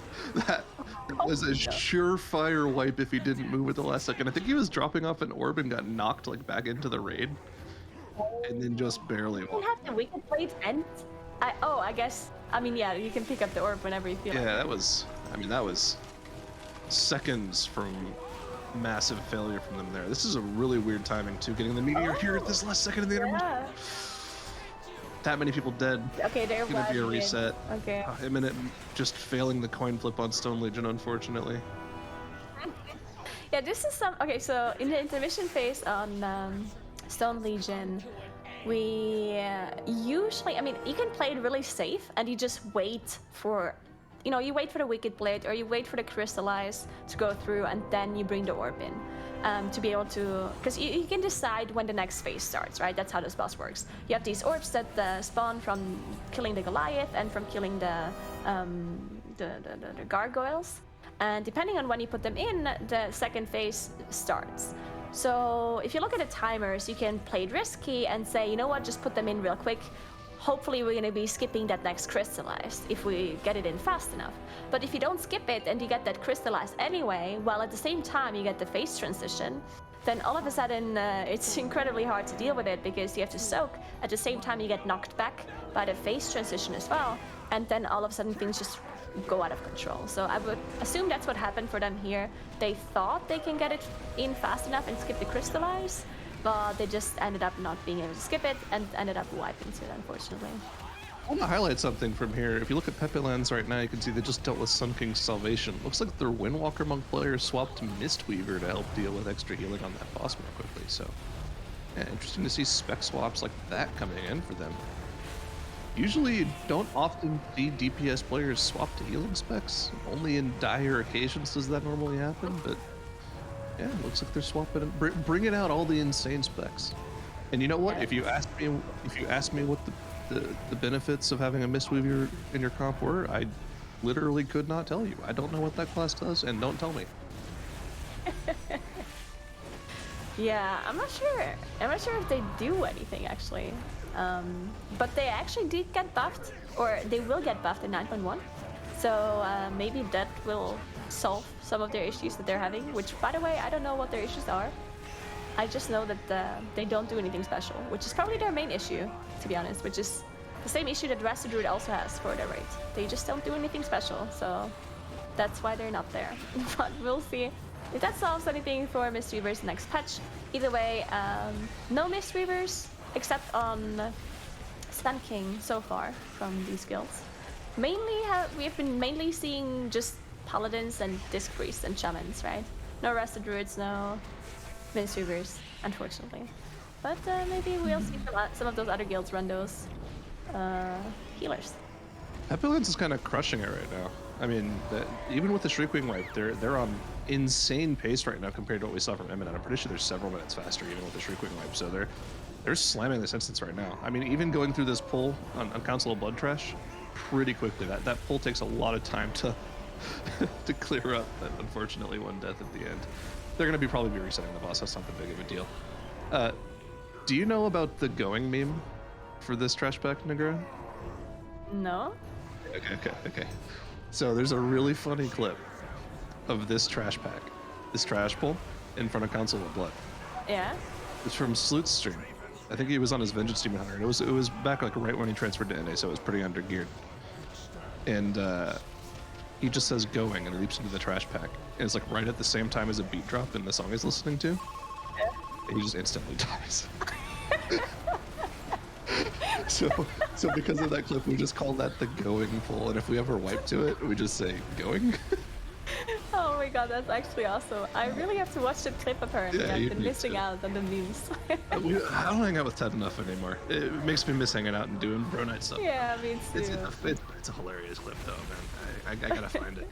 A: It was a surefire wipe if he didn't move at the last second. I think he was dropping off an orb and got knocked like back into the raid, and then just barely
B: You
A: won.
B: have the wicked blade and I guess yeah, you can pick up the orb whenever you feel like.
A: Yeah, that was. I mean, that was seconds from massive failure from them there. This is a really weird timing too. Getting the meteor here at this last second of the intermission.
B: Yeah.
A: That many people dead.
B: Okay, they're
A: Gonna be a reset.
B: Okay.
A: Imminent, just failing the coin flip on Stone Legion, unfortunately.
B: Yeah, this is some. Okay, so in the intermission phase on Stone Legion, we usually, you can play it really safe and you just wait for, you wait for the Wicked Blade or you wait for the Crystallize to go through and then you bring the orb in. To be able to, because you can decide when the next phase starts, right? That's how this boss works. You have these orbs that spawn from killing the Goliath and from killing the gargoyles, and depending on when you put them in, the second phase starts. So if you look at the timers, you can play it risky and say, you know what, just put them in real quick. Hopefully we're going to be skipping that next crystallized if we get it in fast enough. But if you don't skip it and you get that crystallized anyway, while at the same time you get the phase transition, then all of a sudden it's incredibly hard to deal with it because you have to soak. At the same time you get knocked back by the phase transition as well, and then all of a sudden things just go out of control. So I would assume that's what happened for them here. They thought they can get it in fast enough and skip the crystallize, but they just ended up not being able to skip it and ended up wiping it, unfortunately.
A: I want to highlight something from here. If you look at Pepelands right now, you can see they just dealt with Sun King's Salvation. Looks like their Windwalker Monk player swapped to Mistweaver to help deal with extra healing on that boss more quickly. So, yeah, interesting to see spec swaps like that coming in for them. Usually, you don't often see DPS players swap to healing specs. Only in dire occasions does that normally happen, but yeah, it looks like they're swapping, bringing out all the insane specs. And you know what? If you ask me what the benefits of having a Mistweaver in your comp were, I literally could not tell you. I don't know what that class does, and don't tell me.
B: Yeah, I'm not sure. I'm not sure if they do anything actually. But they actually did get buffed, or they will get buffed in 9.1. So maybe that will solve some of their issues that they're having, which, by the way, I don't know what their issues are. I just know that they don't do anything special, which is probably their main issue, to be honest, which is the same issue that Rusted Druid also has for their raid. They just don't do anything special, so that's why they're not there. But we'll see if that solves anything for Mistweavers next patch. Either way, no Mistweavers except on Sun King so far from these guilds. Mainly, we've been mainly seeing just paladins and disc priests and shamans, right? No Rusted Druids, no Mistweavers, unfortunately. But maybe we'll see some of those other guilds run those healers.
A: Pepelands is kind of crushing it right now. I mean, even with the Shriekwing wipe, they're on insane pace right now compared to what we saw from Imminent. I'm pretty sure they're several minutes faster even with the Shriekwing wipe, so they're slamming this instance right now. I mean, even going through this pull on Council of Blood Trash pretty quickly. That pull takes a lot of time to to clear up, but unfortunately one death at the end. They're going to probably be resetting the boss. That's not that big of a deal. Do you know about the going meme for this trash pack, Nagra?
B: No?
A: Okay. So there's a really funny clip of this trash pack, this trash pull, in front of Council of Blood.
B: Yeah?
A: It's from Sloot's stream. I think he was on his Vengeance Demon Hunter, and it was back like right when he transferred to NA, so it was pretty undergeared. And he just says going and leaps into the trash pack. And it's like right at the same time as a beat drop in the song he's listening to.
B: Yeah.
A: And he just instantly dies. So because of that clip, we just call that the going pull, and if we ever wipe to it, we just say going.
B: Oh my god, that's actually awesome. I really have to watch the clip apparently.
A: Yeah,
B: I've been missing out on the memes.
A: I don't hang out with Ted enough anymore. It makes me miss hanging out and doing bro night stuff.
B: Yeah, me too.
A: It's a hilarious clip though, man. I gotta find it.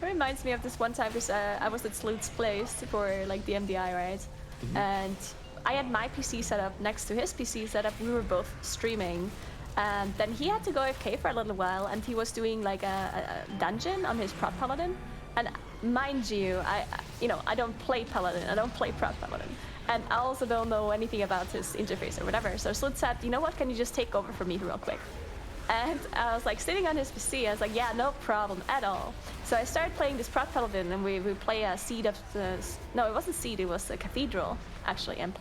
B: It reminds me of this one time because I was at Sloot's place for like the MDI, right? Mm-hmm. And I had my PC set up next to his PC set up. We were both streaming. And then he had to go AFK for a little while, and he was doing like a dungeon on his prot paladin. And mind you, I don't play paladin, I don't play prot paladin, and I also don't know anything about his interface or whatever. So Slut said, you know what? Can you just take over for me real quick? And I was like sitting on his PC. I was like, yeah, no problem at all. So I started playing this Prot Paladin, and we play a Seed of the... No, it wasn't Seed, it was a Cathedral, actually, M+,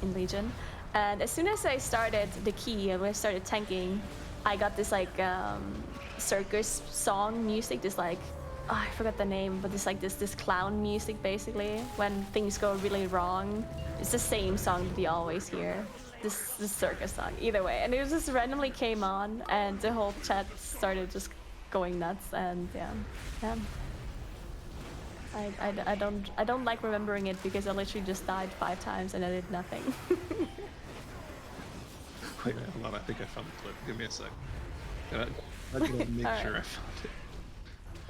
B: in Legion. And as soon as I started the key and we started tanking, I got this like circus song music, this like, oh, I forgot the name, but it's like this clown music basically, when things go really wrong. It's the same song that you always hear. This circus song, either way. And it just randomly came on and the whole chat started just going nuts, and yeah. I don't like remembering it because I literally just died 5 times and I did nothing.
A: Wait, hold on, I think I found the clip. Give me a sec. I'm gonna make sure I found it.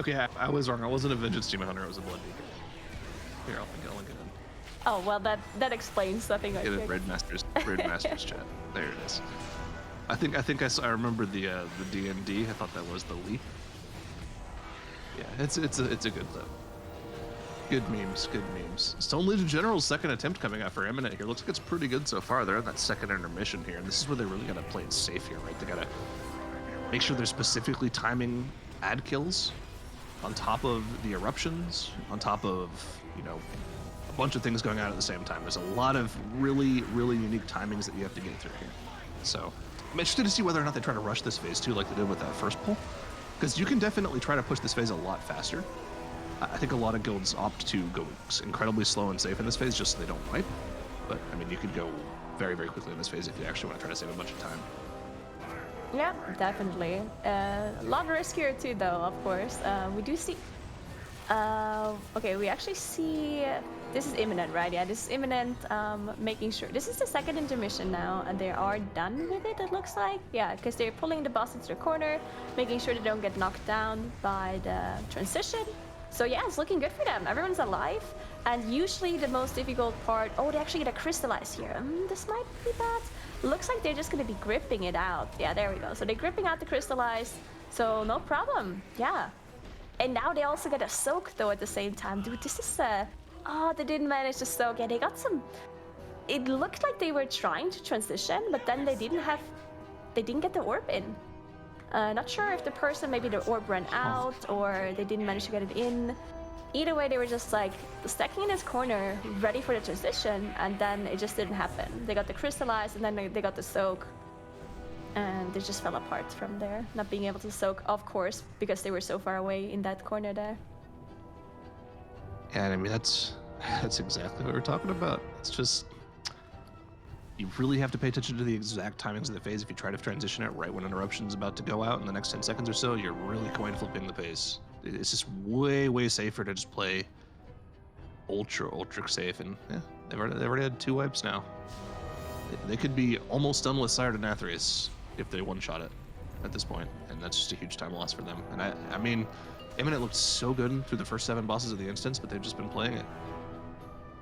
A: Okay, I was wrong. I wasn't a Vengeance Demon Hunter, I was a Blood Beacon. Here, I'll link it in.
B: Oh, well, that explains something.
A: Get it, Red Masters chat. There it is. I think I remember the D&D. I thought that was the Lee. Yeah, it's a good clip. Good memes. Stone Legion General's second attempt coming out for Imminent here. Looks like it's pretty good so far. They're in that second intermission here, and this is where they really gotta play it safe here, right? They gotta make sure they're specifically timing ad kills on top of the eruptions, on top of, you know, a bunch of things going on at the same time. There's a lot of really, really unique timings that you have to get through here. So I'm interested to see whether or not they try to rush this phase too, like they did with that first pull, because you can definitely try to push this phase a lot faster. I think a lot of guilds opt to go incredibly slow and safe in this phase just so they don't wipe. But, I mean, you could go very, very quickly in this phase if you actually want to try to save a bunch of time.
B: Yeah, definitely. A lot riskier too, though, of course. We do see... okay, we actually see... This is Imminent, right? Yeah, this is Imminent, making sure... This is the second intermission now, and they are done with it looks like. Yeah, because they're pulling the boss into the corner, making sure they don't get knocked down by the transition. So yeah, it's looking good for them. Everyone's alive, and usually the most difficult part... Oh, they actually get a crystallize here. This might be bad. Looks like they're just going to be gripping it out. Yeah, there we go. So they're gripping out the crystallize, so no problem. Yeah. And now they also get a soak, though, at the same time. Dude, this is... Oh, they didn't manage to soak. Yeah, they got some... It looked like they were trying to transition, but then they didn't get the orb in. Not sure if the person, maybe the orb ran out or they didn't manage to get it in. Either way, they were just like stacking in this corner, ready for the transition, and then it just didn't happen. They got the crystallized and then they got the soak, and they just fell apart from there, not being able to soak, of course, because they were so far away in that corner there.
A: Yeah, I mean, that's exactly what we're talking about. It's just... You really have to pay attention to the exact timings of the phase. If you try to transition it right when an eruption's about to go out in the next 10 seconds or so, you're really coin flipping the pace. It's just way, way safer to just play ultra safe. And yeah, they've already had 2 wipes now. They could be almost done with Sire Denathrius if they one-shot it at this point, and that's just a huge time loss for them. And I mean, Imminent looked so good through the first 7 bosses of the instance, but they've just been playing it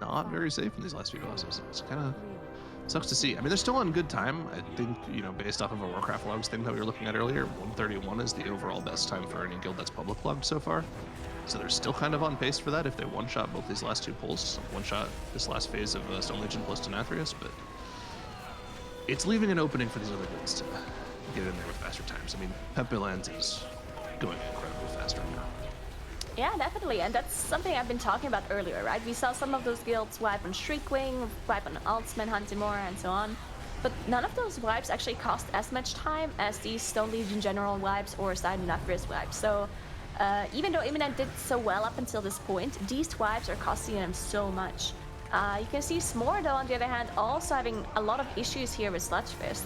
A: not very safe in these last few bosses. It's kind of... Sucks to see. I mean, they're still on good time. I think, you know, based off of a Warcraft logs thing that we were looking at earlier, 131 is the overall best time for any guild that's public logged so far. So they're still kind of on pace for that if they one-shot both these last 2 pulls. One-shot this last phase of Stone Legion plus Denathrius, but it's leaving an opening for these other guilds to get in there with faster times. I mean, Pepelands is going incredibly fast right now.
B: Yeah, definitely, and that's something I've been talking about earlier, right? We saw some of those guilds wipe on Shriekwing, wipe on Altsman, Huntimora, and so on. But none of those wipes actually cost as much time as these Stone Legion General wipes or Sire Denathrius wipes. So even though Imminent did so well up until this point, these wipes are costing them so much. You can see S'more, though, on the other hand, also having a lot of issues here with Sludgefist.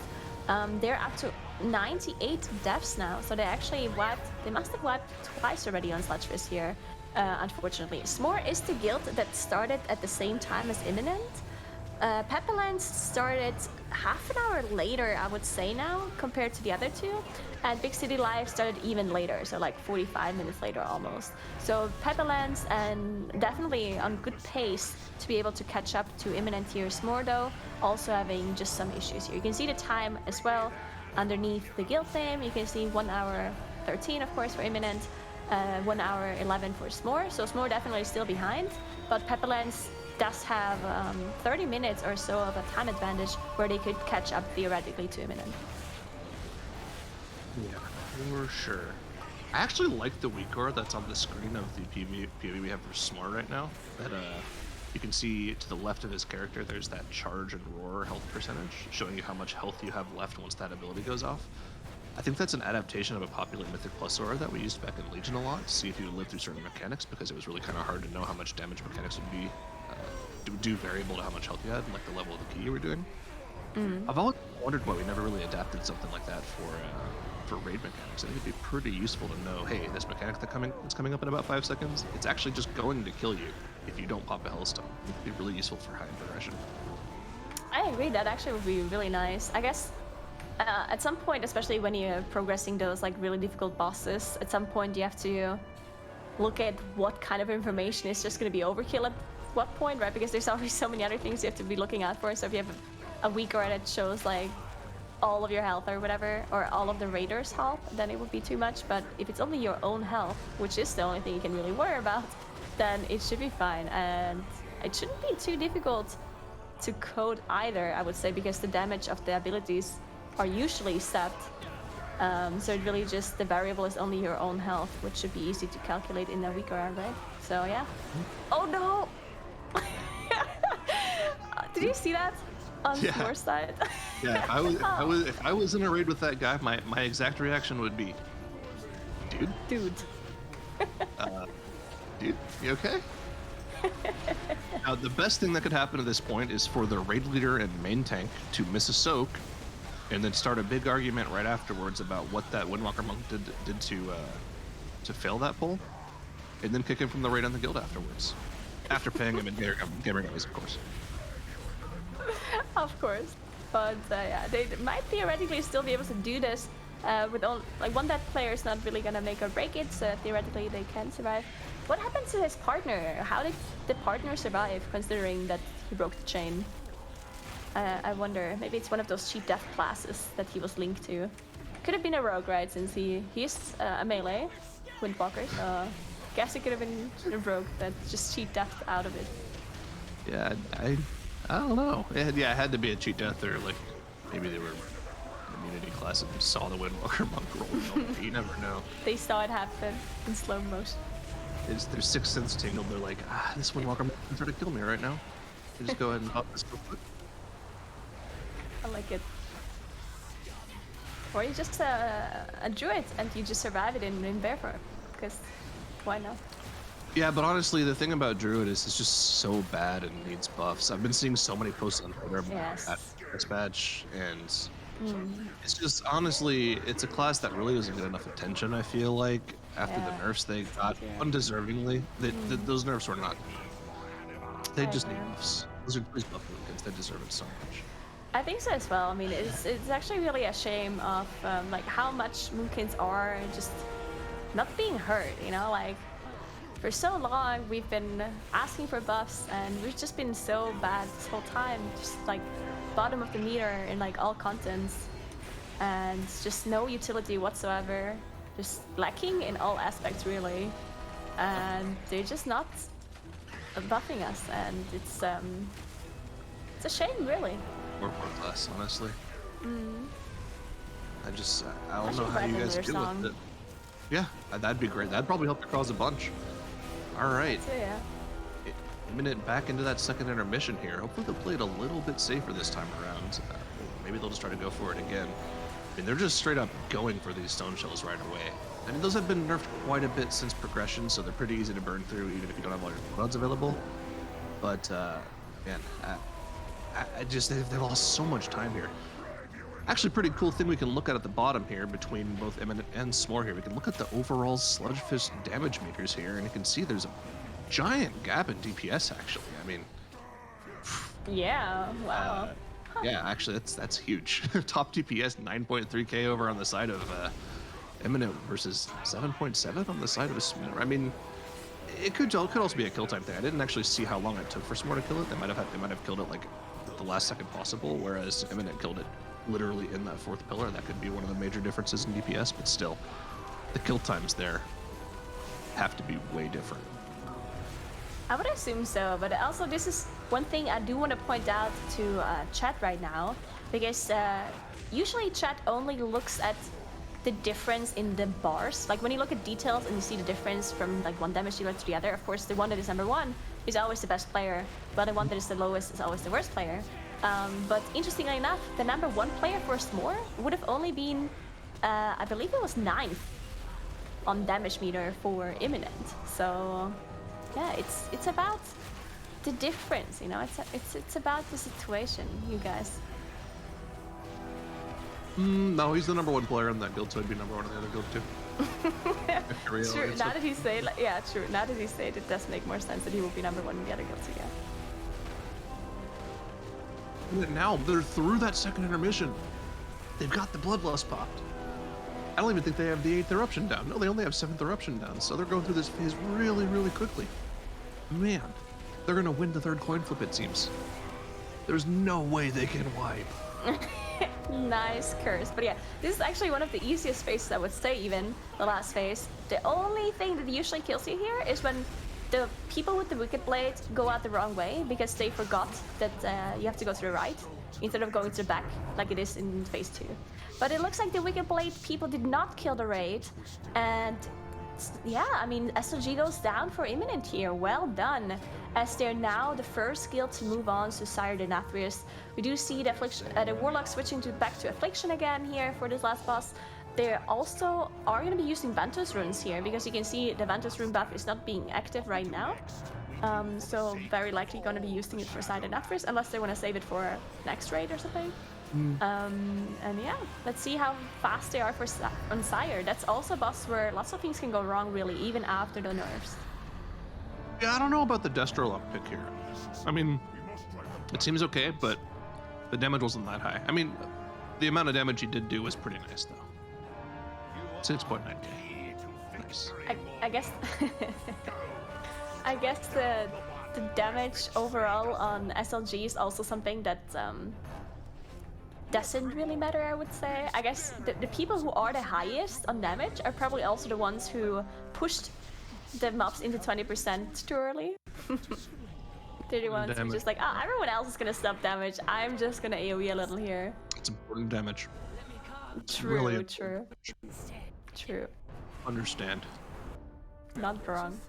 B: They're up to 98 deaths now, so they must have wiped twice already on Sludgefist here, unfortunately. S'more is the guild that started at the same time as Imminent. Pepelands started half an hour later, I would say now, compared to the other 2. And Big City Live started even later, so like 45 minutes later almost. So Pepelands, and definitely on good pace to be able to catch up to Imminent here. S'more, though, also having just some issues here. You can see the time as well underneath the guild name. You can see 1 hour 13, of course, for Imminent, 1 hour 11 for S'more. So S'more definitely still behind, but Pepelands does have 30 minutes or so of a time advantage where they could catch up theoretically to Imminent.
A: Yeah, for sure. I actually like the weak core that's on the screen of the PV we have for Smore right now. That you can see to the left of his character, there's that charge and roar health percentage, showing you how much health you have left once that ability goes off. I think that's an adaptation of a popular Mythic Plus aura that we used back in Legion a lot to see if you lived through certain mechanics, because it was really kind of hard to know how much damage mechanics would be do variable to how much health you had and like the level of the key you were doing. I've always wondered why we never really adapted something like that for raid mechanics. I think it'd be pretty useful to know, hey, this mechanic that's coming up in about 5 seconds, it's actually just going to kill you if you don't pop a Hellstone. It'd be really useful for high progression.
B: I agree, that actually would be really nice. I guess at some point, especially when you're progressing those like really difficult bosses, at some point you have to look at what kind of information is just going to be overkill at what point, right? Because there's always so many other things you have to be looking out for. So if you have a weak aura that shows like all of your health or whatever, or all of the raiders' health, then it would be too much. But if it's only your own health, which is the only thing you can really worry about, then it should be fine. And it shouldn't be too difficult to code either, I would say, because the damage of the abilities are usually set. So it really just, the variable is only your own health, which should be easy to calculate in a weak aura, right? So yeah. Oh no! Did you see that? On your side.
A: Yeah, if I was in a raid with that guy, my exact reaction would be, dude, dude, you okay? Now the best thing that could happen at this point is for the raid leader and main tank to miss a soak, and then start a big argument right afterwards about what that Windwalker monk did to fail that pull, and then kick him from the raid on the guild afterwards, after paying him in gamer guys, of course.
B: Of course, but yeah, they might theoretically still be able to do this with like one dead player is not really gonna make or break it, so theoretically they can survive. What happened to his partner? How did the partner survive, considering that he broke the chain? I wonder. Maybe it's one of those cheat death classes that he was linked to. Could have been a rogue, right? Since he's a melee Windwalker, so I guess it could have been a rogue that just cheat death out of it.
A: Yeah, I don't know. It had to be a cheat death, or like maybe they were immunity class and saw the Windwalker monk roll. You never know.
B: They saw it happen in slow motion.
A: Their sixth sense tingled. They're like, this Windwalker monk can try to kill me right now. They just go ahead and pop this real quick.
B: I like it. Or you just a druid and you just survive it in bear form, because why not?
A: Yeah, but honestly, the thing about Druid is it's just so bad and needs buffs. I've been seeing so many posts on Twitter about this patch, and it's just, honestly, it's a class that really doesn't get enough attention, I feel like, after the nerfs they got, undeservingly. Those nerfs were not... They just need buffs. Those are please buff Wincans, they deserve it so much.
B: I think so as well. I mean, it's actually really a shame of like how much Moonkins are just not being heard, you know, like... For so long, we've been asking for buffs, and we've just been so bad this whole time. Just like bottom of the meter in like all contents, and just no utility whatsoever. Just lacking in all aspects, really. And they're just not buffing us, and it's a shame, really.
A: Or less, honestly. I don't know
B: should
A: how you
B: write
A: guys
B: another
A: deal
B: song.
A: with it. Yeah, that'd be great. That'd probably help your cause a bunch. All right.
B: So yeah.
A: Imminent back into that second intermission here. Hopefully they'll play it a little bit safer this time around. Maybe they'll just try to go for it again. I mean, they're just straight up going for these stone shells right away. I mean, those have been nerfed quite a bit since progression, so they're pretty easy to burn through even if you don't have all your clouds available. But, man, they've lost so much time here. Actually, pretty cool thing we can look at the bottom here between both Imminent and S'more here. We can look at the overall Sludgefist damage meters here, and you can see there's a giant gap in DPS, actually. I mean...
B: Yeah, wow.
A: Yeah, actually, that's huge. Top DPS, 9.3k over on the side of Imminent versus 7.7 on the side of a S'more. I mean, it could also be a kill time thing. I didn't actually see how long it took for S'more to kill it. They might have killed it like the last second possible, whereas Imminent killed it literally in that fourth pillar. That could be one of the major differences in DPS, but still, the kill times there have to be way different.
B: I would assume so, but also this is one thing I do want to point out to chat right now, because usually chat only looks at the difference in the bars. Like when you look at details and you see the difference from like one damage dealer to the other, of course the one that is number 1 is always the best player, but the one that is the lowest is always the worst player. But interestingly enough, the number 1 player for S'more would have only been, I believe it was 9th on damage meter for Imminent. So yeah, it's about the difference, you know. It's about the situation, you guys.
A: No, he's the number 1 player in that guild, so he'd be number 1 in the other guild too.
B: True. Now that you say it, yeah, true. Now that you say it, it does make more sense that he will be number 1 in the other guilds again.
A: Now they're through that second intermission. They've got the Bloodlust popped. I don't even think they have the 8th eruption down. No, they only have 7th eruption down, so they're going through this phase really, really quickly. Man, they're gonna win the 3rd coin flip, it seems. There's no way they can wipe.
B: Nice curse. But yeah, this is actually one of the easiest phases, I would say, even the last phase. The only thing that usually kills you here is when the people with the Wicked Blade go out the wrong way because they forgot that you have to go to the right instead of going to the back like it is in phase 2. But it looks like the Wicked Blade people did not kill the raid, and yeah, I mean, SLG goes down for Imminent here. Well done, as they're now the first guild to move on to Sire Denathrius. We do see the Warlock switching back to Affliction again here for this last boss. They also are going to be using Ventus runes here, because you can see the Ventus rune buff is not being active right now. So very likely going to be using it for Sire Denathrius, unless they want to save it for next raid or something. And yeah, let's see how fast they are on Sire. That's also a boss where lots of things can go wrong, really, even after the nerfs.
A: Yeah, I don't know about the Destro lock pick here. I mean, it seems okay, but the damage wasn't that high. I mean, the amount of damage he did do was pretty nice, though. 6.9k. Nice.
B: I guess I guess the damage overall on SLG is also something that doesn't really matter, I would say. I guess the people who are the highest on damage are probably also the ones who pushed the mobs into 20% too early. They're the ones who just like, oh, everyone else is gonna stop damage, I'm just gonna AoE a little here.
A: It's important damage.
B: True,
A: really
B: true. True.
A: Understand.
B: Not wrong.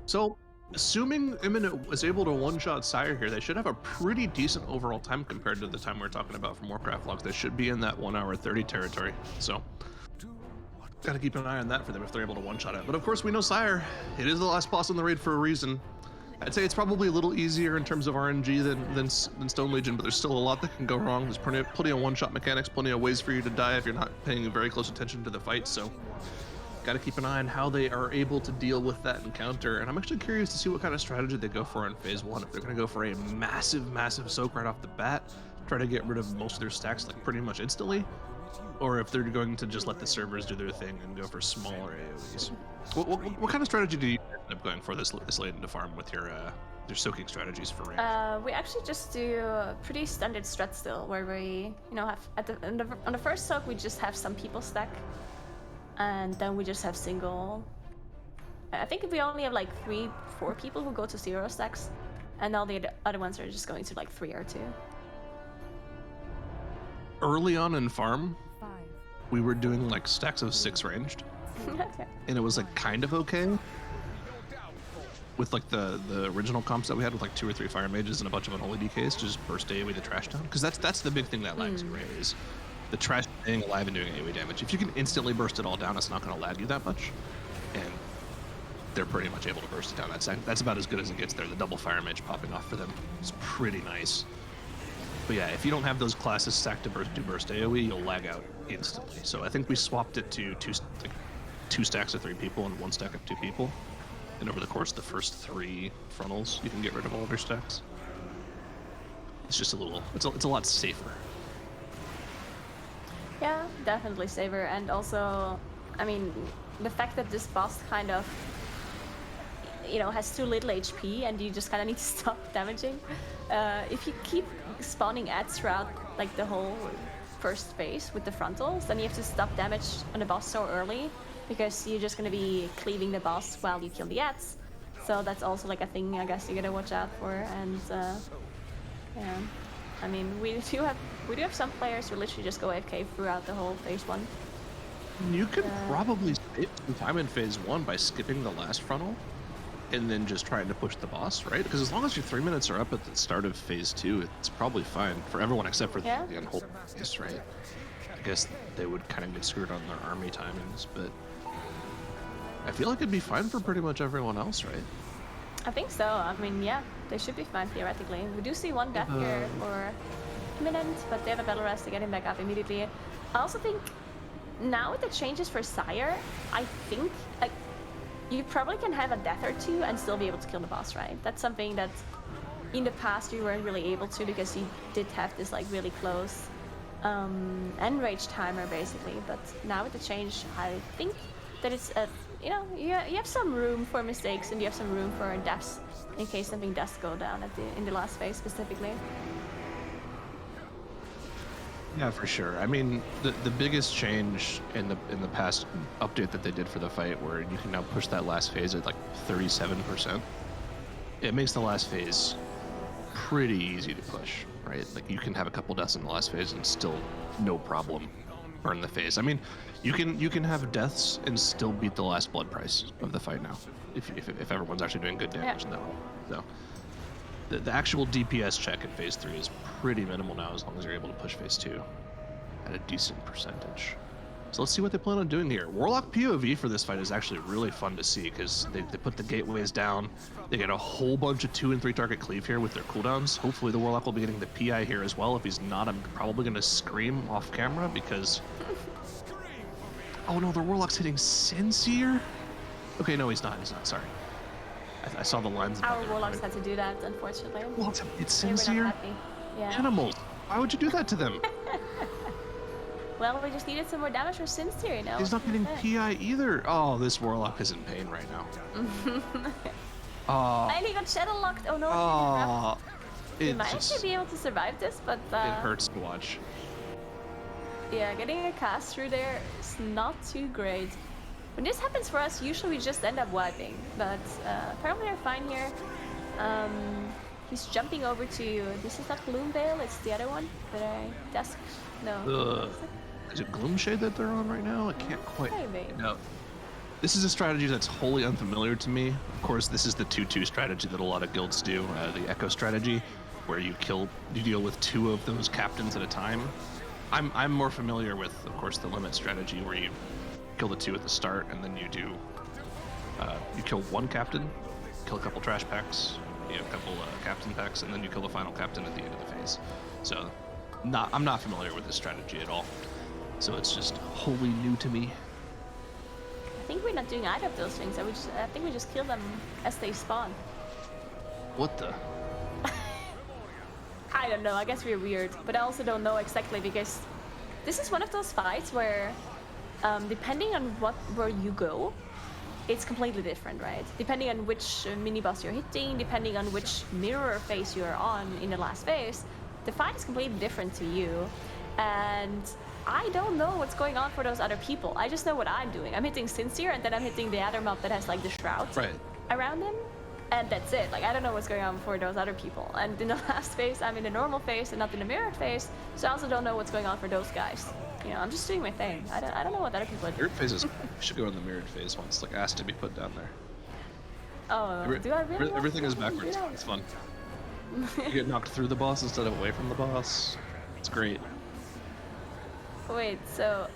A: So, assuming Imminent was able to one-shot Sire here, they should have a pretty decent overall time compared to the time we were talking about from Warcraft logs. They should be in that 1 hour 30 territory. So, gotta keep an eye on that for them if they're able to one-shot it. But of course, we know Sire. It is the last boss on the raid for a reason. I'd say it's probably a little easier in terms of RNG than Stone Legion, but there's still a lot that can go wrong. There's plenty of one-shot mechanics, plenty of ways for you to die if you're not paying very close attention to the fight. So, gotta keep an eye on how they are able to deal with that encounter. And I'm actually curious to see what kind of strategy they go for in phase 1. If they're gonna go for a massive soak right off the bat, try to get rid of most of their stacks like pretty much instantly, or if they're going to just let the servers do their thing and go for smaller AoEs. What kind of strategy do you end up going for this late into farm with your soaking strategies for range?
B: We actually just do a pretty standard strat still, where we, you know, have on the first soak we just have some people stack, and then we just have single. I think we only have like 3-4 people who go to 0 stacks, and all the other ones are just going to like 3 or 2.
A: Early on in farm, we were doing like stacks of 6 ranged, and it was like kind of okay with like the original comps that we had with like 2 or 3 fire mages and a bunch of unholy DKs to just burst AoE the trash down, because that's the big thing that lags you, right? Is the trash staying alive and doing AoE damage. If you can instantly burst it all down, it's not going to lag you that much, and they're pretty much able to burst it down. That's about as good as it gets there. The double fire mage popping off for them is pretty nice. But yeah, if you don't have those classes stacked to burst AoE, you'll lag out instantly. So I think we swapped it to 2 stacks of 3 people and 1 stack of 2 people. And over the course of the first 3 frontals, you can get rid of all of your stacks. It's just it's a lot safer.
B: Yeah, definitely safer. And also, I mean, the fact that this boss kind of, you know, has too little HP and you just kind of need to stop damaging. If you keep spawning ads throughout like the whole first phase with the frontals, then you have to stop damage on the boss so early, because you're just going to be cleaving the boss while you kill the ads. So that's also like a thing I guess you gotta watch out for. And yeah, I mean, we do have some players who literally just go AFK throughout the whole phase 1.
A: You could probably save some time in phase 1 by skipping the last frontal and then just trying to push the boss, right? Because as long as your 3 minutes are up at the start of phase 2, it's probably fine for everyone except for the unhold phase, right? I guess they would kind of get screwed on their army timings, but I feel like it'd be fine for pretty much everyone else, right?
B: I think so. I mean, yeah, they should be fine theoretically. We do see one death here for imminent, but they have a battle rest to get him back up immediately. I also think now with the changes for Sire, I think like you probably can have a death or two and still be able to kill the boss, right? That's something that in the past you weren't really able to because you did have this like really close end rage timer basically. But now with the change, I think that it's a you have some room for mistakes and you have some room for deaths in case something does go down in the last phase specifically.
A: Yeah, for sure. I mean, the biggest change in the past update that they did for the fight, where you can now push that last phase at like 37%, it makes the last phase pretty easy to push, right? Like you can have a couple deaths in the last phase and still no problem burn the phase. I mean, you can have deaths and still beat the last blood price of the fight now, if everyone's actually doing good damage in that one. So the actual DPS check in phase 3 is pretty minimal now, as long as you're able to push phase 2 at a decent percentage. So let's see what they plan on doing here. Warlock POV for this fight is actually really fun to see, because they put the gateways down. They get a whole bunch of 2 and 3 target cleave here with their cooldowns. Hopefully the Warlock will be getting the PI here as well. If he's not, I'm probably going to scream off camera because... Oh no, the Warlock's hitting Sincere? Okay, no, he's not, sorry. I saw the lines.
B: Our Warlocks had to do that, unfortunately.
A: Well, it's Sincere animals. Why would you do that to them?
B: Well, we just needed some more damage for Sincere, you know?
A: He's not getting PI either. Oh, this Warlock is in pain right now.
B: And he got Shadow Locked. Oh no. He might actually be able to survive this, but...
A: it hurts to watch.
B: Yeah, getting a cast through there is not too great. When this happens for us, usually we just end up wiping, but apparently we're fine here. He's jumping over to... This is not Gloomveil, it's the other one that I... Dusk? No.
A: Is it Gloomshade that they're on right now? I can't quite...
B: Maybe.
A: No. This is a strategy that's wholly unfamiliar to me. Of course, this is the 2-2 strategy that a lot of guilds do, the Echo strategy, where you deal with 2 of those captains at a time. I'm more familiar with, of course, the limit strategy, where you kill the 2 at the start, and then you do you kill 1 captain, kill a couple trash packs, you have a couple captain packs, and then you kill the final captain at the end of the phase. So I'm not familiar with this strategy at all, so it's just wholly new to me.
B: I think we're not doing either of those things. I think we just kill them as they spawn.
A: What the?
B: I don't know, I guess we're weird, but I also don't know exactly, because this is one of those fights where depending on where you go, it's completely different, right? Depending on which mini-boss you're hitting, depending on which mirror phase you're on in the last phase, the fight is completely different to you. And I don't know what's going on for those other people. I just know what I'm doing. I'm hitting Sincere, and then I'm hitting the other mob that has like the shroud around him. And that's it. Like, I don't know what's going on for those other people. And in the last phase, I'm in the normal phase and not in the mirrored phase. So I also don't know what's going on for those guys. You know, I'm just doing my thing. I don't know what other people are doing.
A: Mirrored phases should go in the mirrored phase once, like asked to be put down there.
B: Oh, do I really?
A: Everything is backwards. It's fun. You get knocked through the boss instead of away from the boss. It's great.
B: Wait, so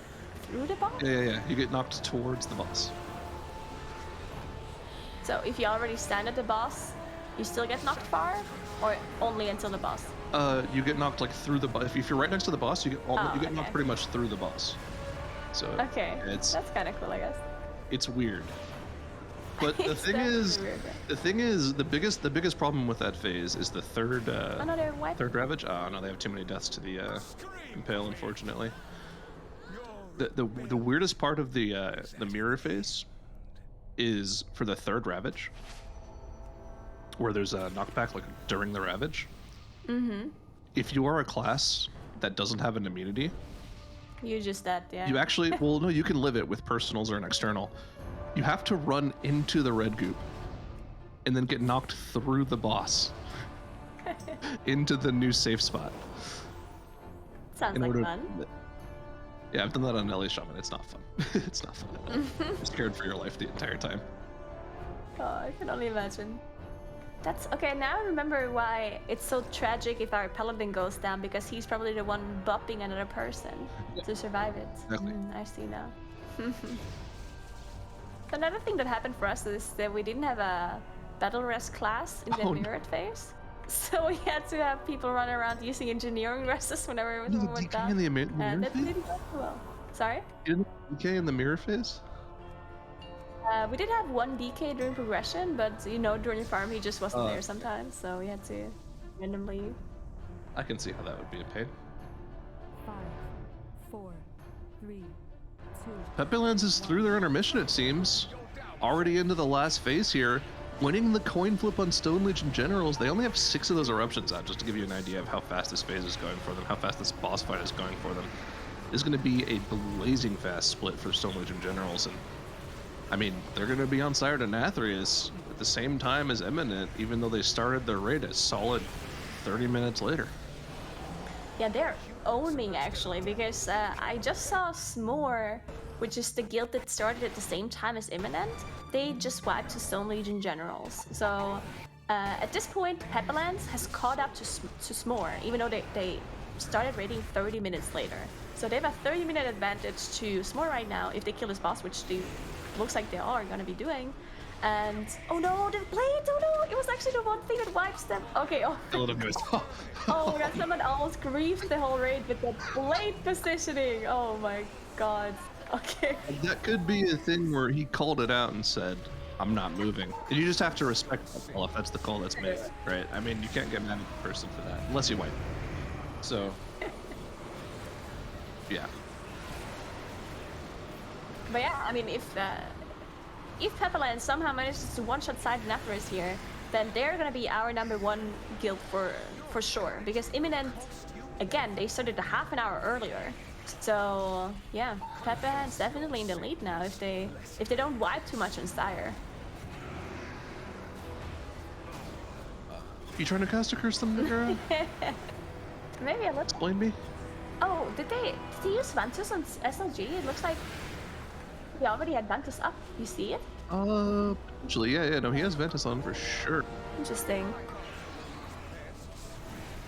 B: through the boss?
A: Yeah. You get knocked towards the boss.
B: So if you already stand at the boss, you still get knocked far, or only until the boss?
A: You get knocked like through the boss. If you're right next to the boss, you get knocked pretty much through the boss. So that's
B: kind of cool, I guess.
A: It's weird. But the thing is, the biggest problem with that phase is the third third Ravage. Oh no, they have too many deaths to the Impale, unfortunately. The weirdest part of the mirror phase is for the third Ravage, where there's a knockback like during the Ravage. Mm-hmm. If you are a class that doesn't have an immunity,
B: you just dead, yeah.
A: You actually, well, no, you can live it with personals or an external. You have to run into the red goop and then get knocked through the boss into the new safe spot.
B: Sounds like fun.
A: Yeah, I've done that on Ellie Shaman. It's not fun. It's not fun. You're scared for your life the entire time.
B: Oh, I can only imagine. That's okay. Now I remember why it's so tragic if our paladin goes down, because he's probably the one bopping another person to survive it.
A: Exactly.
B: I see now. Another thing that happened for us is that we didn't have a battle rest class in the mirrored phase, so we had to have people run around using engineering rests whenever we went down.
A: In the mirror
B: That
A: phase?
B: didn't go too well. Sorry.
A: You didn't DK in the mirror phase?
B: We did have one DK during progression, but you know, during farm he just wasn't there sometimes, so we had to randomly.
A: I can see how that would be a pain.
D: 5, 4, 3, 2.
A: Pepelands is through their intermission, it seems. Already into the last phase here. Winning the coin flip on Stone Legion Generals. They only have 6 of those eruptions out, just to give you an idea of how fast this phase is going for them, how fast this boss fight is going for them. This is going to be a blazing fast split for Stone Legion Generals, and I mean, they're going to be on Sire Denathrius at the same time as Eminent, even though they started their raid a solid 30 minutes later.
B: Yeah, they're owning actually, because I just saw S'more, which is the guild that started at the same time as Imminent. They just wiped to Stone Legion Generals. So at this point, Pepelands has caught up to S'more, even though they started raiding 30 minutes later. So they have a 30-minute advantage to S'more right now if they kill this boss, which they looks like they are gonna be doing. And oh no, the blade! Oh no, it was actually the one thing that wipes them. Okay, oh.
A: A little bit.
B: Oh my god, someone almost griefed the whole raid with the blade positioning. Oh my god. Okay.
A: That could be a thing where he called it out and said, I'm not moving. And you just have to respect that call if that's the call that's made, right? I mean, you can't get mad at the person for that, unless you wipe. So, yeah.
B: But yeah, I mean, if Pepelands somehow manages to one-shot Sire Denathrius here, then they're gonna be our #1 guild for sure. Because Imminent, again, they started a half an hour earlier. So yeah, Pepelands definitely in the lead now if they don't wipe too much on Sire.
A: You trying to cast a curse them, Nathria?
B: Maybe a little.
A: Explain me.
B: Oh, did they use Ventus on SLG? It looks like he already had Ventus up. You see it?
A: Potentially, yeah, no, he has Ventus on for sure.
B: Interesting.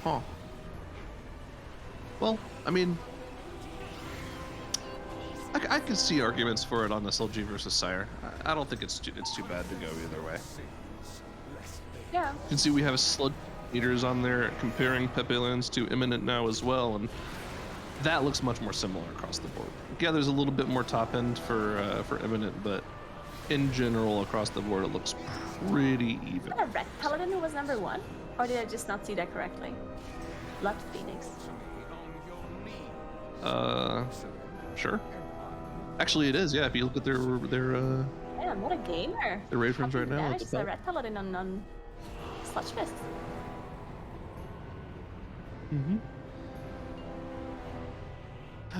A: Huh. Well, I mean, I could see arguments for it on SLG versus Sire. I don't think it's too bad to go either way.
B: Yeah.
A: You can see we have Sludge meters on there comparing Pepelands to Imminent now as well, and that looks much more similar across the board. Yeah, there's a little bit more top end for Imminent, but in general across the board it looks pretty even.
B: Was that a red paladin who was #1? Or did I just not see that correctly? Blood Phoenix.
A: Sure. Actually, it is. Yeah, if you look at their
B: Damn, what a gamer.
A: the raid frames right now.
B: Damage is a red paladin on Sludgefist.
A: Mm-hmm.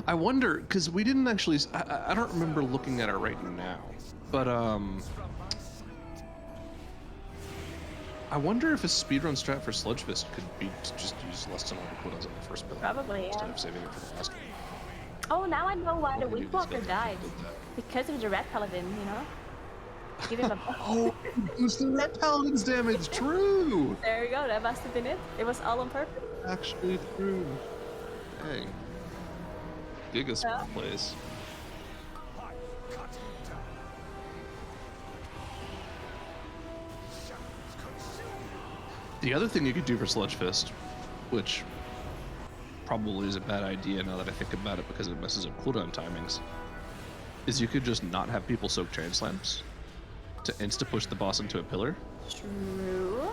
A: I wonder, because we didn't actually. I don't remember looking at it right now, but I wonder if a speedrun strat for Sludgefist could be to just use less than 100 cooldowns on the first pillar.
B: Probably,
A: Instead
B: yeah.
A: of saving it for the last one.
B: Oh, now I know why the
A: Maybe
B: Weak
A: these
B: Walker
A: guys
B: died.
A: did that.
B: Because of the red paladin, you know? Give him a.
A: Oh, boost the red paladin's damage. True.
B: There you go, that must have been it. It was all on purpose.
A: Actually, true. Dang. Gigas
B: Yeah.
A: plays. The other thing you could do for Sludgefist, which probably is a bad idea now that I think about it because it messes up cooldown timings, is you could just not have people soak chain slams to insta-push the boss into a pillar,
B: True.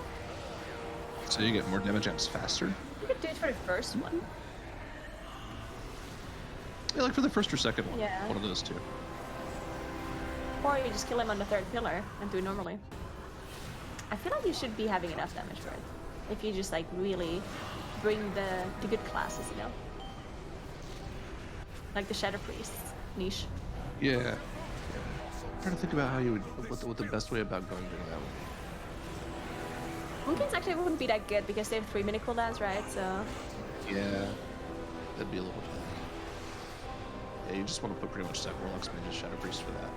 A: so you get more damage and it's faster.
B: You could do it for the first one.
A: Yeah, like for the first or second one.
B: Yeah.
A: One of those two.
B: Or you just kill him on the third pillar and do it normally. I feel like you should be having enough damage for it. If you just like really bring the good classes, you know? Like the Shadow Priest niche.
A: Yeah. I'm trying to think about how you would, what the best way about going to that one.
B: Moonkins actually wouldn't be that good because they have 3-minute cooldowns, right? So
A: Yeah. That'd be a little bad. Yeah, you just want to put pretty much stack Warlocks, Mages, Shadow Priest for that.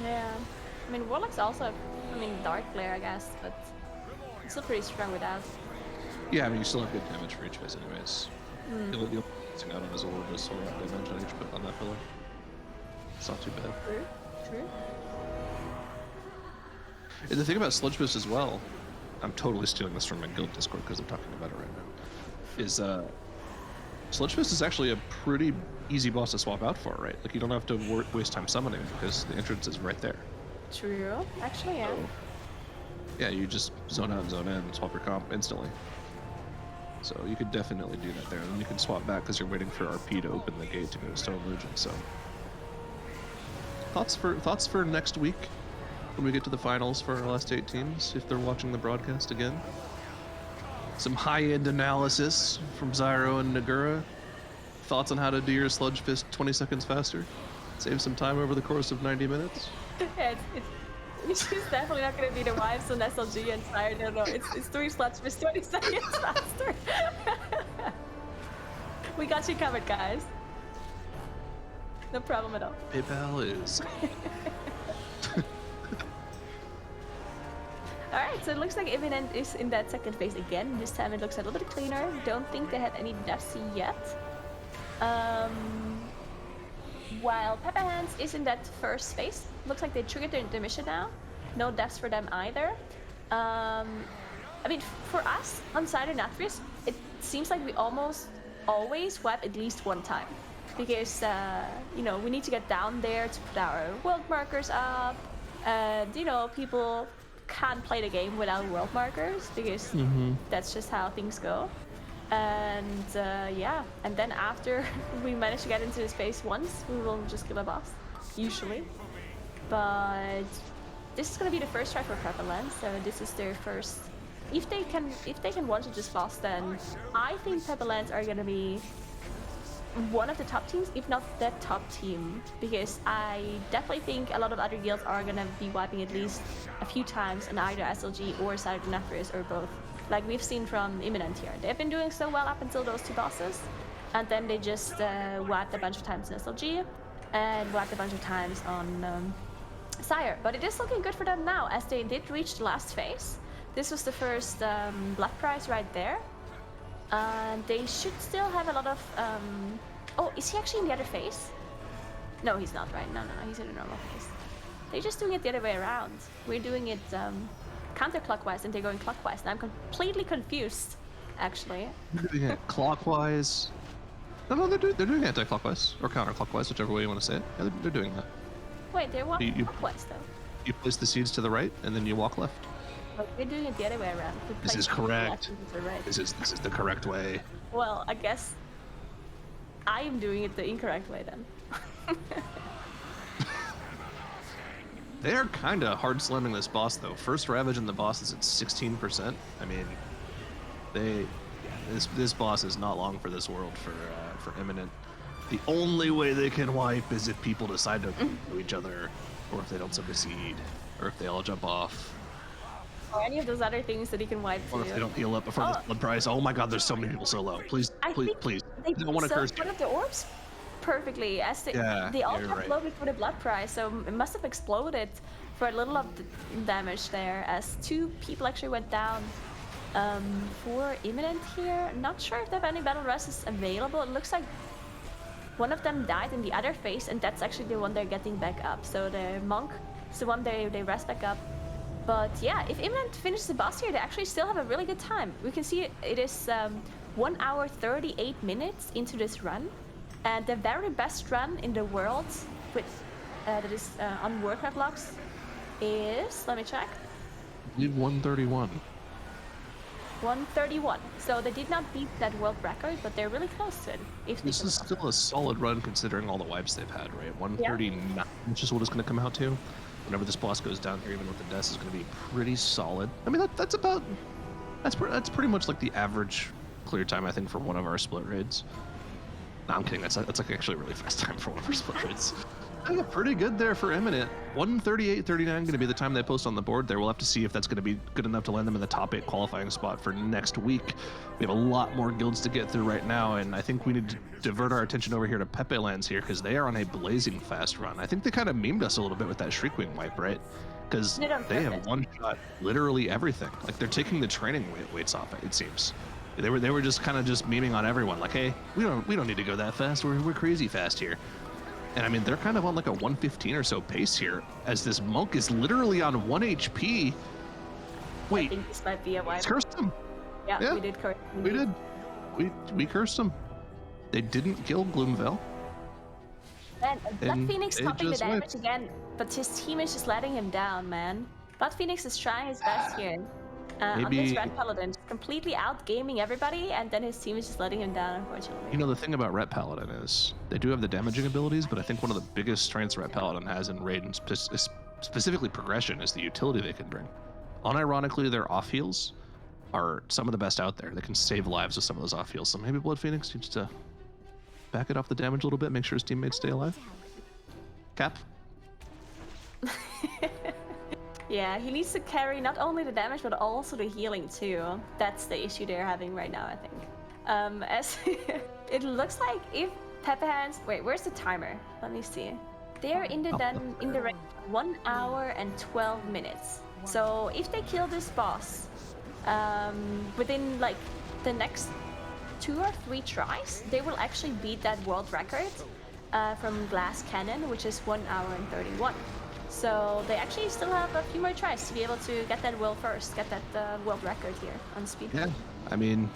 B: Yeah. I mean, Warlock's also, I mean, Dark Flare, I guess, but it's still pretty strong without.
A: Yeah, I mean, you still have good damage for each phase anyways. You'll missing out on his orb, just hold out damage on each put on that pillar. It's not too bad.
B: True. True.
A: And the thing about Sludgefist as well, I'm totally stealing this from my guild Discord because they're talking about it right now, is Sludgefist is actually a pretty easy boss to swap out for, right? Like, you don't have to waste time summoning because the entrance is right there.
B: True. Actually, yeah.
A: So, yeah, you just zone out and zone in and swap your comp instantly. So you could definitely do that there, and then you can swap back because you're waiting for RP to open the gate to go to Stone Legion. So thoughts for next week when we get to the finals for our last 8 teams, if they're watching the broadcast again. Some high-end analysis from Zyro and Nagura. Thoughts on how to do your Sludgefist 20 seconds faster? Save some time over the course of 90 minutes?
B: Yeah, it's definitely not going to be the wives on SLG and Sire. No, it's 3 Sludgefist 20 seconds faster. We got you covered, guys. No problem at all.
A: PayPal is...
B: Alright, so it looks like Imminent is in that second phase again. This time it looks a little bit cleaner. Don't think they had any deaths yet. While Pepelands is in that first phase. Looks like they triggered their mission now. No deaths for them either. I mean, for us on Sire Denathrius, it seems like we almost always wipe at least one time. Because, you know, we need to get down there to put our world markers up. And, you know, people can't play the game without world markers because that's just how things go. And yeah, and then after we manage to get into this phase once, we will just kill a boss, usually. But this is gonna be the first try for Pepelands, so this is their first. If they can one-shot this boss, then I think Pepelands are gonna be one of the top teams, if not the top team, because I definitely think a lot of other guilds are gonna be wiping at least a few times on either SLG or Sire Denathrius or both. Like we've seen from Imminent here. They've been doing so well up until those 2 bosses, and then they just wiped a bunch of times in SLG and wiped a bunch of times on Sire. But it is looking good for them now, as they did reach the last phase. This was the first blood prize right there. They should still have a lot of... Oh, is he actually in the other phase? No, he's not, right? No, he's in the normal phase. They're just doing it the other way around. We're doing it counterclockwise and they're going clockwise. And I'm completely confused, actually.
A: They're doing it clockwise. No, they're doing anti-clockwise or counterclockwise, whichever way you want to say it. Yeah, they're doing that.
B: Wait, they're walking clockwise, though.
A: You place the seeds to the right, and then you walk left.
B: But we're doing it the other way around.
A: This is correct. This is the correct way.
B: Well, I guess I am doing it the incorrect way then.
A: They are kind of hard slamming this boss though. First Ravage in the boss is at 16%. I mean, this boss is not long for this world for Imminent. The only way they can wipe is if people decide to do each other, or if they don't sub a seed, or if they all jump off.
B: Or any of those other things that you can wipe
A: Or
B: too.
A: if they don't heal up before the blood price. Oh my god, there's so many people so low. Please.
B: They
A: I don't want to curse
B: one
A: you.
B: of the orbs perfectly, as they all jumped low before the blood price, so it must have exploded for a little of the damage there, as 2 people actually went down. For Imminent here, not sure if they have any battle rests available. It looks like one of them died in the other phase, and that's actually the one they're getting back up. So the monk is the one they rest back up. But yeah, if Imminent finishes the boss here, they actually still have a really good time. We can see it is 1 hour 38 minutes into this run, and the very best run in the world with that is on world map logs is, let me check.
A: I believe 131.
B: 131. So they did not beat that world record, but they're really close to it. If
A: This is still a solid run considering all the wipes they've had, right? 139, which is what it's going to come out to. Whenever this boss goes down here, even with the deaths, is going to be pretty solid. I mean, that's pretty much like the average clear time, I think, for one of our split raids. No, I'm kidding. That's like actually a really fast time for one of our split raids. Yeah, pretty good there for Eminent. 138.39 going to be the time they post on the board there. We'll have to see if that's going to be good enough to land them in the top 8 qualifying spot for next week. We have a lot more guilds to get through right now, and I think we need to divert our attention over here to Pepelands here because they are on a blazing fast run. I think they kind of memed us a little bit with that Shriekwing wipe, right? Because they have one-shot literally everything. Like, they're taking the training weights off it seems. They were just kind of just memeing on everyone, like, hey, we don't need to go that fast. We're crazy fast here. And I mean, they're kind of on like a 115 or so pace here, as this monk is literally on 1 HP. Wait,
B: I think this might be a wipe.
A: Cursed him.
B: Yeah, we did curse him.
A: We did. We cursed him. They didn't kill Gloomvale.
B: Man, Blood
A: And
B: Phoenix
A: they
B: topping the
A: just
B: damage
A: wiped.
B: again, but his team is just letting him down, man. Blood Phoenix is trying his best here. On this
A: Maybe-
B: Red Paladin, completely outgaming everybody, and then his team is just letting him down, unfortunately.
A: You know, the thing about Ret Paladin is they do have the damaging abilities, but I think one of the biggest strengths Ret Paladin has in raid, and specifically progression, is the utility they can bring. Unironically, their off heals are some of the best out there. They can save lives with some of those off heals. So maybe Blood Phoenix needs to back it off the damage a little bit, make sure his teammates stay alive. Cap?
B: Yeah, he needs to carry not only the damage, but also the healing too. That's the issue they're having right now, I think. As it looks like if Pepelands, wait, where's the timer? Let me see. They're in the range 1 hour and 12 minutes. So if they kill this boss within like the next 2 or 3 tries, they will actually beat that world record from Glass Cannon, which is 1 hour and 31. So they actually still have a few more tries to be able to get that world world record here on speedrun.
A: Yeah, I mean,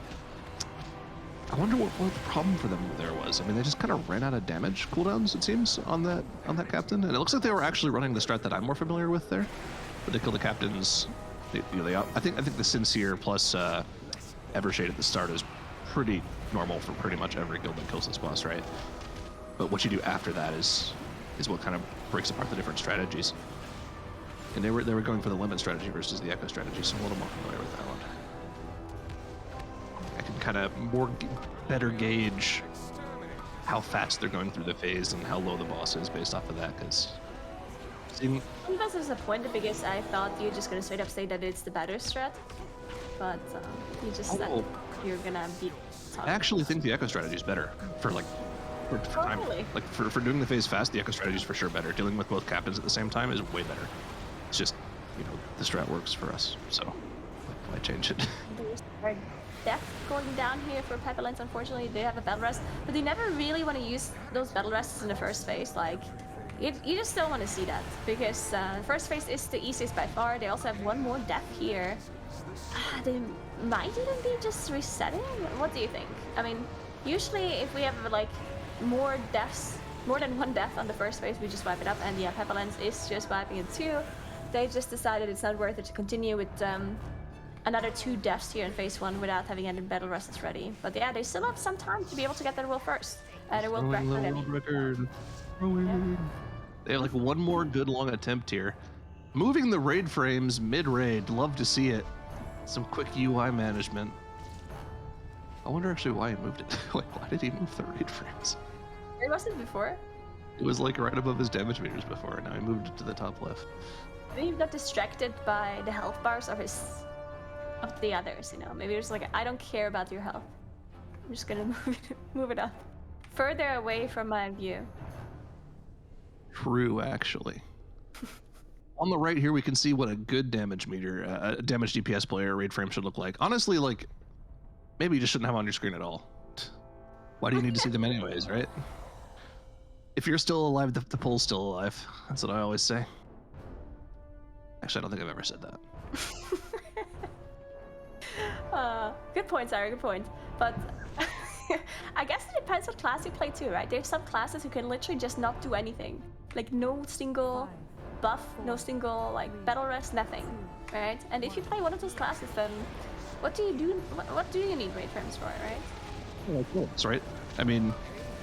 A: I wonder what the problem for them there was. I mean, they just kind of ran out of damage cooldowns, it seems, on that captain, and it looks like they were actually running the strat that I'm more familiar with there. But they killed the captains. I think the Sincere plus Evershade at the start is pretty normal for pretty much every guild that kills this boss, right? But what you do after that is what kind of breaks apart the different strategies. And they were going for the lemon strategy versus the echo strategy, so I'm a little more familiar with that one. I can kind of better gauge how fast they're going through the phase and how low the boss is based off of that, because
B: I was disappointed because I thought you're just gonna straight up say that it's the better strat, but you just said you're gonna beat.
A: I actually think the echo strategy is better for time.
B: Really?
A: Like for doing the phase fast, the echo strategy is for sure better. Dealing with both captains at the same time is way better. It's just, the strat works for us, so why change it?
B: There's death going down here for Pepelands. Unfortunately, they have a battle rest, but they never really want to use those battle rests in the first phase. Like, you just don't want to see that because the first phase is the easiest by far. They also have one more death here. They might even be just resetting. What do you think? I mean, usually if we have like more deaths, more than one death on the first phase, we just wipe it up. And yeah, Pepelands is just wiping it too. They just decided it's not worth it to continue with another 2 deaths here in phase 1 without having any battle rests ready. But yeah, they still have some time to be able to get their world first. Their world record.
A: They have like one more good long attempt here. Moving the raid frames mid-raid, love to see it. Some quick UI management. I wonder actually why he moved it. Wait, why did he move the raid frames?
B: Where was it before?
A: It was like right above his damage meters before, now he moved it to the top left.
B: Maybe he got distracted by the health bars of the others, Maybe he was like, I don't care about your health. I'm just gonna move it up. Further away from my view.
A: True, actually. On the right here, we can see what a good damage meter, a damage DPS player raid frame should look like. Honestly, like, maybe you just shouldn't have on your screen at all. Why do you need to see them anyways, right? If you're still alive, the poll's still alive. That's what I always say. Actually, I don't think I've ever said that.
B: Good point, Sire, good point. But I guess it depends what class you play too, right? There's some classes who can literally just not do anything. Like no single buff, no single like battle rest, nothing, right? And if you play one of those classes, then what do you do? What do you need raid frames for, right?
A: Oh, cool. That's right. I mean,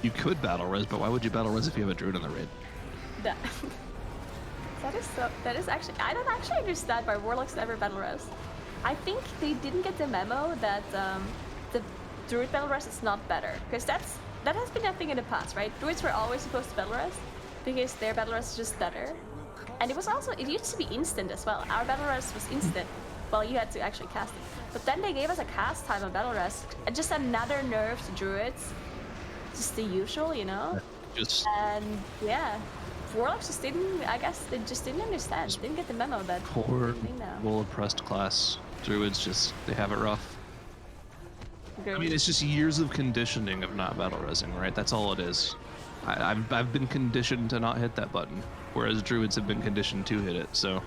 A: you could battle res, but why would you battle res if you have a druid on the raid?
B: That is actually, I don't actually understand why warlocks never battle res. I think they didn't get the memo that the druid battle res is not better, because that has been a thing in the past, right? Druids were always supposed to battle res, because their battle rest is just better. And it used to be instant as well. Our battle rest was instant. Well, you had to actually cast it. But then they gave us a cast time on battle rest. And just another nerf to druids. Just the usual, you know? And yeah. Warlocks just didn't, I guess, they just didn't understand. Didn't get the memo that
A: Poor, oppressed class. Druids they have it rough. I mean, it's just years of conditioning of not battle resing, right? That's all it is. I've been conditioned to not hit that button, whereas druids have been conditioned to hit it. So,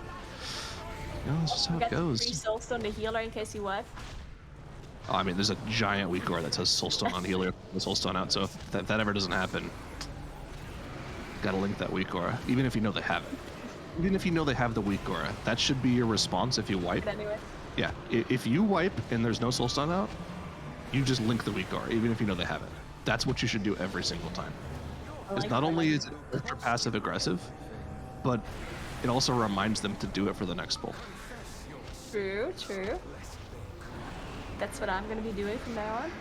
A: you know, that's just how it goes.
B: Free soulstone the healer in case you wipe.
A: Oh, I mean, there's a giant weak aura that says soulstone on healer, the soulstone out. So if that ever doesn't happen, gotta link that weak aura, even if you know they have it. Even if you know they have the weak aura, that should be your response if you wipe.
B: Anyway.
A: Yeah, if you wipe and there's no soulstone out, you just link the weak aura, even if you know they have it. That's what you should do every single time. Because not only is it ultra passive aggressive, but it also reminds them to do it for the next pull.
B: True, true. That's what I'm gonna be doing from now on.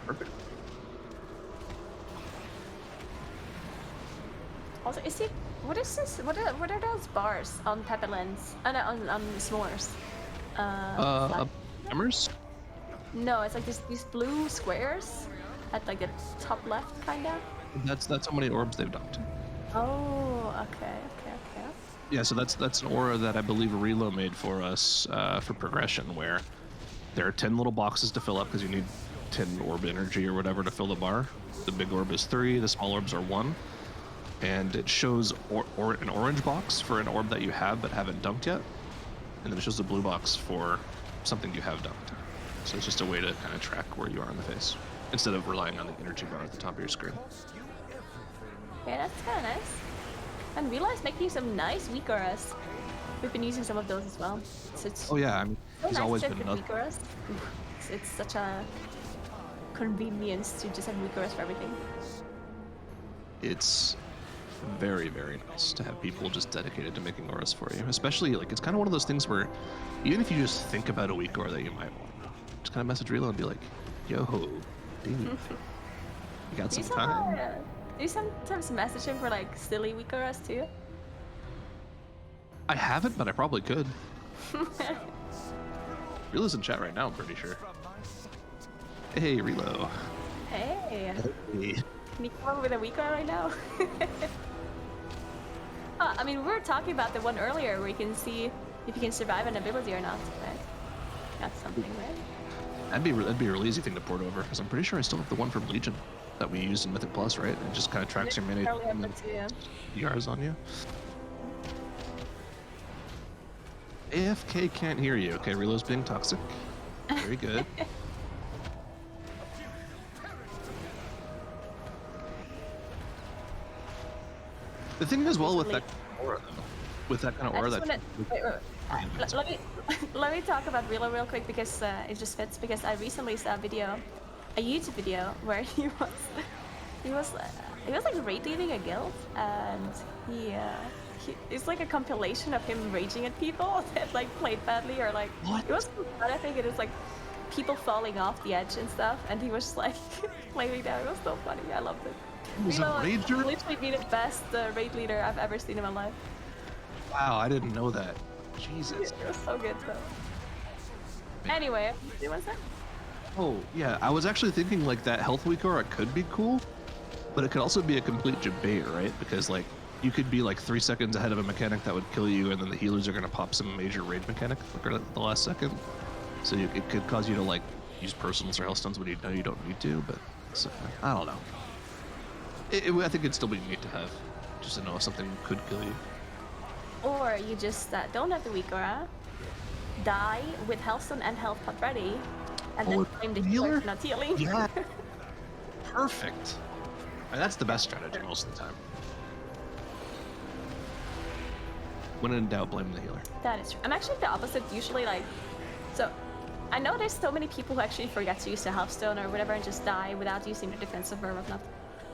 A: Perfect.
B: Also, what is this? What are those bars on Pepelands? No, on s'mores.
A: Hammers?
B: No, it's like these blue squares at like the top left, kinda.
A: That's how many orbs they've dumped.
B: Oh, okay.
A: Yeah, so that's an aura that I believe Relo made for us for progression, where there are 10 little boxes to fill up because you need 10 orb energy or whatever to fill the bar. The big orb is 3, the small orbs are 1. And it shows an orange box for an orb that you have but haven't dunked yet. And then it shows a blue box for something you have dunked. So it's just a way to kind of track where you are in the face, instead of relying on the energy bar at the top of your screen.
B: Yeah, that's kind of nice. And realize making some nice weak auras. We've been using some of those as well. So it's
A: Oh yeah, I mean,
B: so
A: there's
B: nice
A: always
B: to
A: been
B: have
A: another.
B: weak auras. It's such a convenience to just have weak auras for everything.
A: It's very, very nice to have people just dedicated to making auras for you. Especially, like, it's kind of one of those things where even if you just think about a weak aura that you might want, just kind of message Relo and be like, yo, dude, you got some time?
B: Do you sometimes message him for like silly weak auras too?
A: I haven't, but I probably could. Relo's in chat right now, I'm pretty sure. Hey, Relo.
B: Hey.
A: Hey.
B: Can you come up with a weak aura right now? I mean, we were talking about the one earlier where you can see if you can survive an ability or not, right? That's something, right?
A: That'd be a really easy thing to port over, because I'm pretty sure I still have the one from Legion that we used in Mythic Plus, right? It just kind of tracks your minute and ERs on you. AFK can't hear you. Okay, Relo's being toxic. Very good. The thing as well with that aura, though, with that kind of aura,
B: let me talk about Relo real quick because it just fits. Because I recently saw a YouTube video where he was like raid leading a guild, and it's like a compilation of him raging at people that like played badly or like
A: what?
B: It was so fun. I think it was like people falling off the edge and stuff, and he was like playing down. It was so funny. I loved it.
A: He was a rager?
B: Literally be the best raid leader I've ever seen in my life.
A: Wow, I didn't know that. Jesus.
B: It was so good though. Anyway, do you want to say?
A: Oh, yeah, I was actually thinking like that health weak aura could be cool, but it could also be a complete debate, right? Because like you could be like 3 seconds ahead of a mechanic that would kill you, and then the healers are gonna pop some major raid mechanic like at the last second. So it could cause you to like use personals or healthstones when you know you don't need to, but so, I don't know. I think it'd still be neat to have, just to know if something could kill you.
B: Or you just don't have the weak aura, die with healthstone and health pot ready, and then claim the healer for not healing.
A: Yeah. Perfect. And that's the best strategy most of the time. When in doubt, blame the healer.
B: That is true. I'm actually the opposite. Usually, like, so I know there's so many people who actually forget to use the healthstone or whatever and just die without using the defensive or whatnot.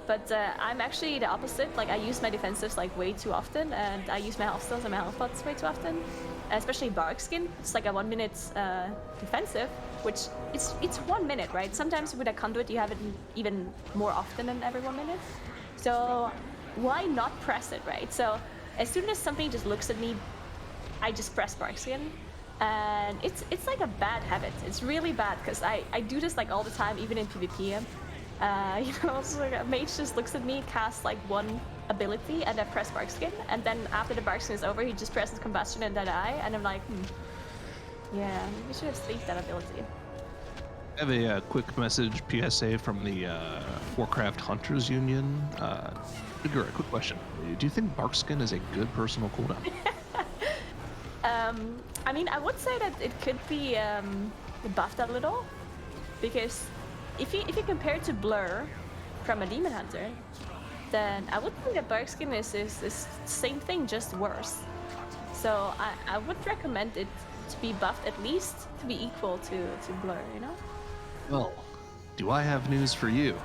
B: But I'm actually the opposite. Like, I use my defensives like way too often, and I use my healthstones and my health pots way too often. Especially bark skin. It's like a 1 minute defensive, which it's 1 minute, right? Sometimes with a conduit you have it even more often than every 1 minute. So why not press it, right? So as soon as something just looks at me, I just press Barkskin. And it's like a bad habit. It's really bad because I do this like all the time, even in PvP. So like a mage just looks at me, casts like one ability, and I press Barkskin. And then after the Barkskin is over, he just presses Combustion and then I. And I'm like, yeah, we should have sleeved that ability.
A: I have a quick message PSA from the Warcraft Hunters Union. Igor, a quick question. Do you think Barkskin is a good personal cooldown?
B: I mean, I would say that it could be buffed a little, because if you compare it to Blur from a Demon Hunter, then I would think that Barkskin is the same thing, just worse. So I would recommend it to be buffed at least to be equal to Blur, you know?
A: Well, do I have news for you?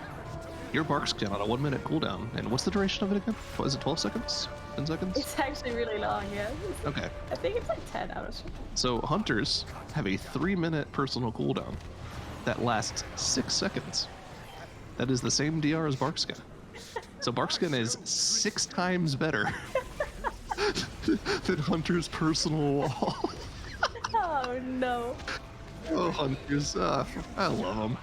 A: Your Barkskin on a 1 minute cooldown, and what's the duration of it again? What is it, 12 seconds? 10 seconds?
B: It's actually really long, yeah.
A: Okay.
B: I think it's like 10 hours.
A: So hunters have a 3 minute personal cooldown that lasts 6 seconds. That is the same DR as Barkskin. So Barkskin is 6 times better than Hunter's personal wall.
B: Oh no.
A: Oh, Hunters, I love them.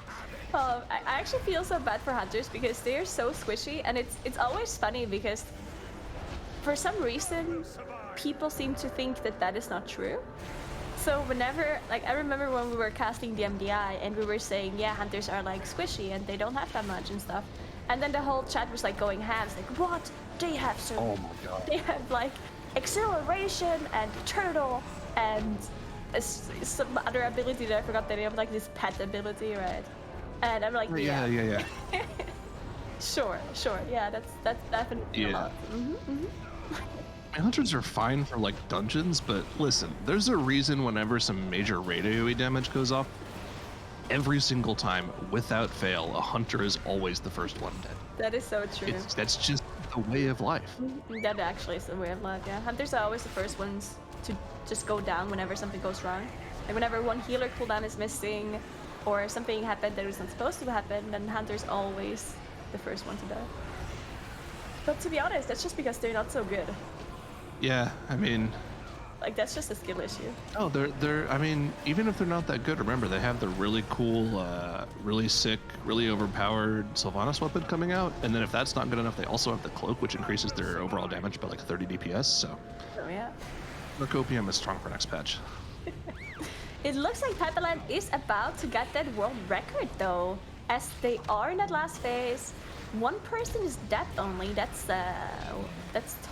B: I actually feel so bad for Hunters because they're so squishy, and it's always funny because for some reason people seem to think that is not true. So whenever, like, I remember when we were casting the MDI and we were saying, yeah, Hunters are like squishy and they don't have that much and stuff, and then the whole chat was like going halves, like, what? They have so,
A: Oh my god.
B: they have like acceleration and turtle and some other ability that I forgot the name, like this pet ability, right? And I'm like,
A: Yeah.
B: sure, yeah, that's definitely a
A: Yeah.
B: lot.
A: I mean, Hunters are fine for like dungeons, but listen, there's a reason whenever some major radio damage goes off, every single time, without fail, a Hunter is always the first one dead.
B: That is so true.
A: That's just the way of life.
B: That actually is the way of life, yeah. Hunters are always the first ones to just go down whenever something goes wrong. Like whenever one healer cooldown is missing, or something happened that was not supposed to happen, then Hunter's always the first one to die. But to be honest, that's just because they're not so good.
A: Yeah, I mean,
B: Like, that's just a skill issue.
A: oh, they're. I mean, even if they're not that good, remember they have the really cool, really sick, really overpowered Sylvanas weapon coming out, and then if that's not good enough, they also have the cloak, which increases their overall damage by like 30 DPS. So,
B: So yeah.
A: Mercopium is strong for next patch.
B: It looks like Pepelands is about to get that world record though, as they are in that last phase. One person is dead only. That's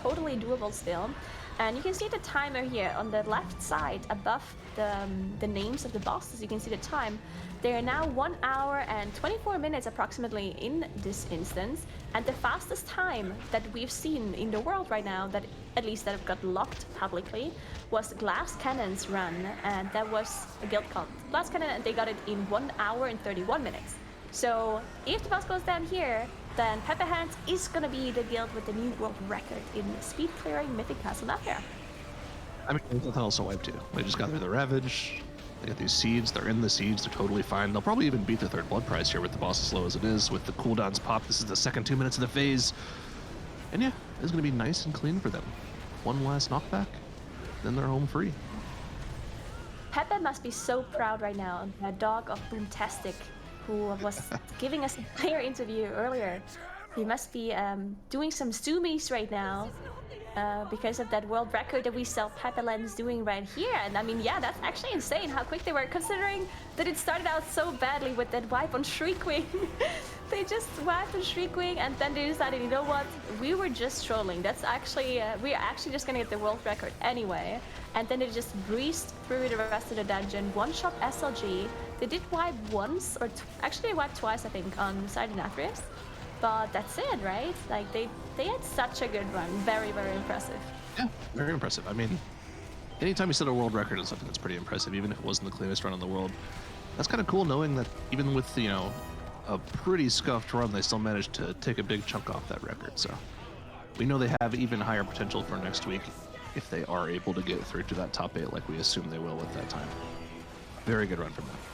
B: totally doable still. And you can see the timer here on the left side above the names of the bosses. You can see the time. They are now 1 hour and 24 minutes approximately in this instance. And the fastest time that we've seen in the world right now, that at least that got locked publicly, was Glass Cannon's run. And that was a guild called Glass Cannon, and they got it in 1 hour and 31 minutes. So if the boss goes down here, then Pepelands is gonna be the guild with the new world record in speed clearing Mythic Castle Nathria.
A: I mean, nothing else to wipe too. They just got through the Ravage. They got these seeds. They're in the seeds. They're totally fine. They'll probably even beat the third blood prize here with the boss as slow as it is. With the cooldowns pop, this is the second 2 minutes of the phase. And yeah, it's going to be nice and clean for them. One last knockback, then they're home free.
B: Pepe must be so proud right now. The dog of Boomtastic, who was giving us a player interview earlier. He must be doing some zoomies right now. Because of that world record that we saw Pepelands doing right here. And I mean, yeah, that's actually insane how quick they were, considering that it started out so badly with that wipe on Shriekwing. They just wiped on Shriekwing and then they decided, you know what, we were just trolling. That's actually, we're actually just gonna get the world record anyway. And then they just breezed through the rest of the dungeon, one-shot SLG. They did wipe once, or actually they wiped twice, I think, on Sire Denathrius. But that's it, right? Like, they had such a good run. Very, very impressive.
A: Yeah, very impressive. I mean, anytime you set a world record on something that's pretty impressive, even if it wasn't the cleanest run in the world, that's kind of cool knowing that even with, you know, a pretty scuffed run, they still managed to take a big chunk off that record. So we know they have even higher potential for next week if they are able to get through to that top 8 like we assume they will at that time. Very good run from them.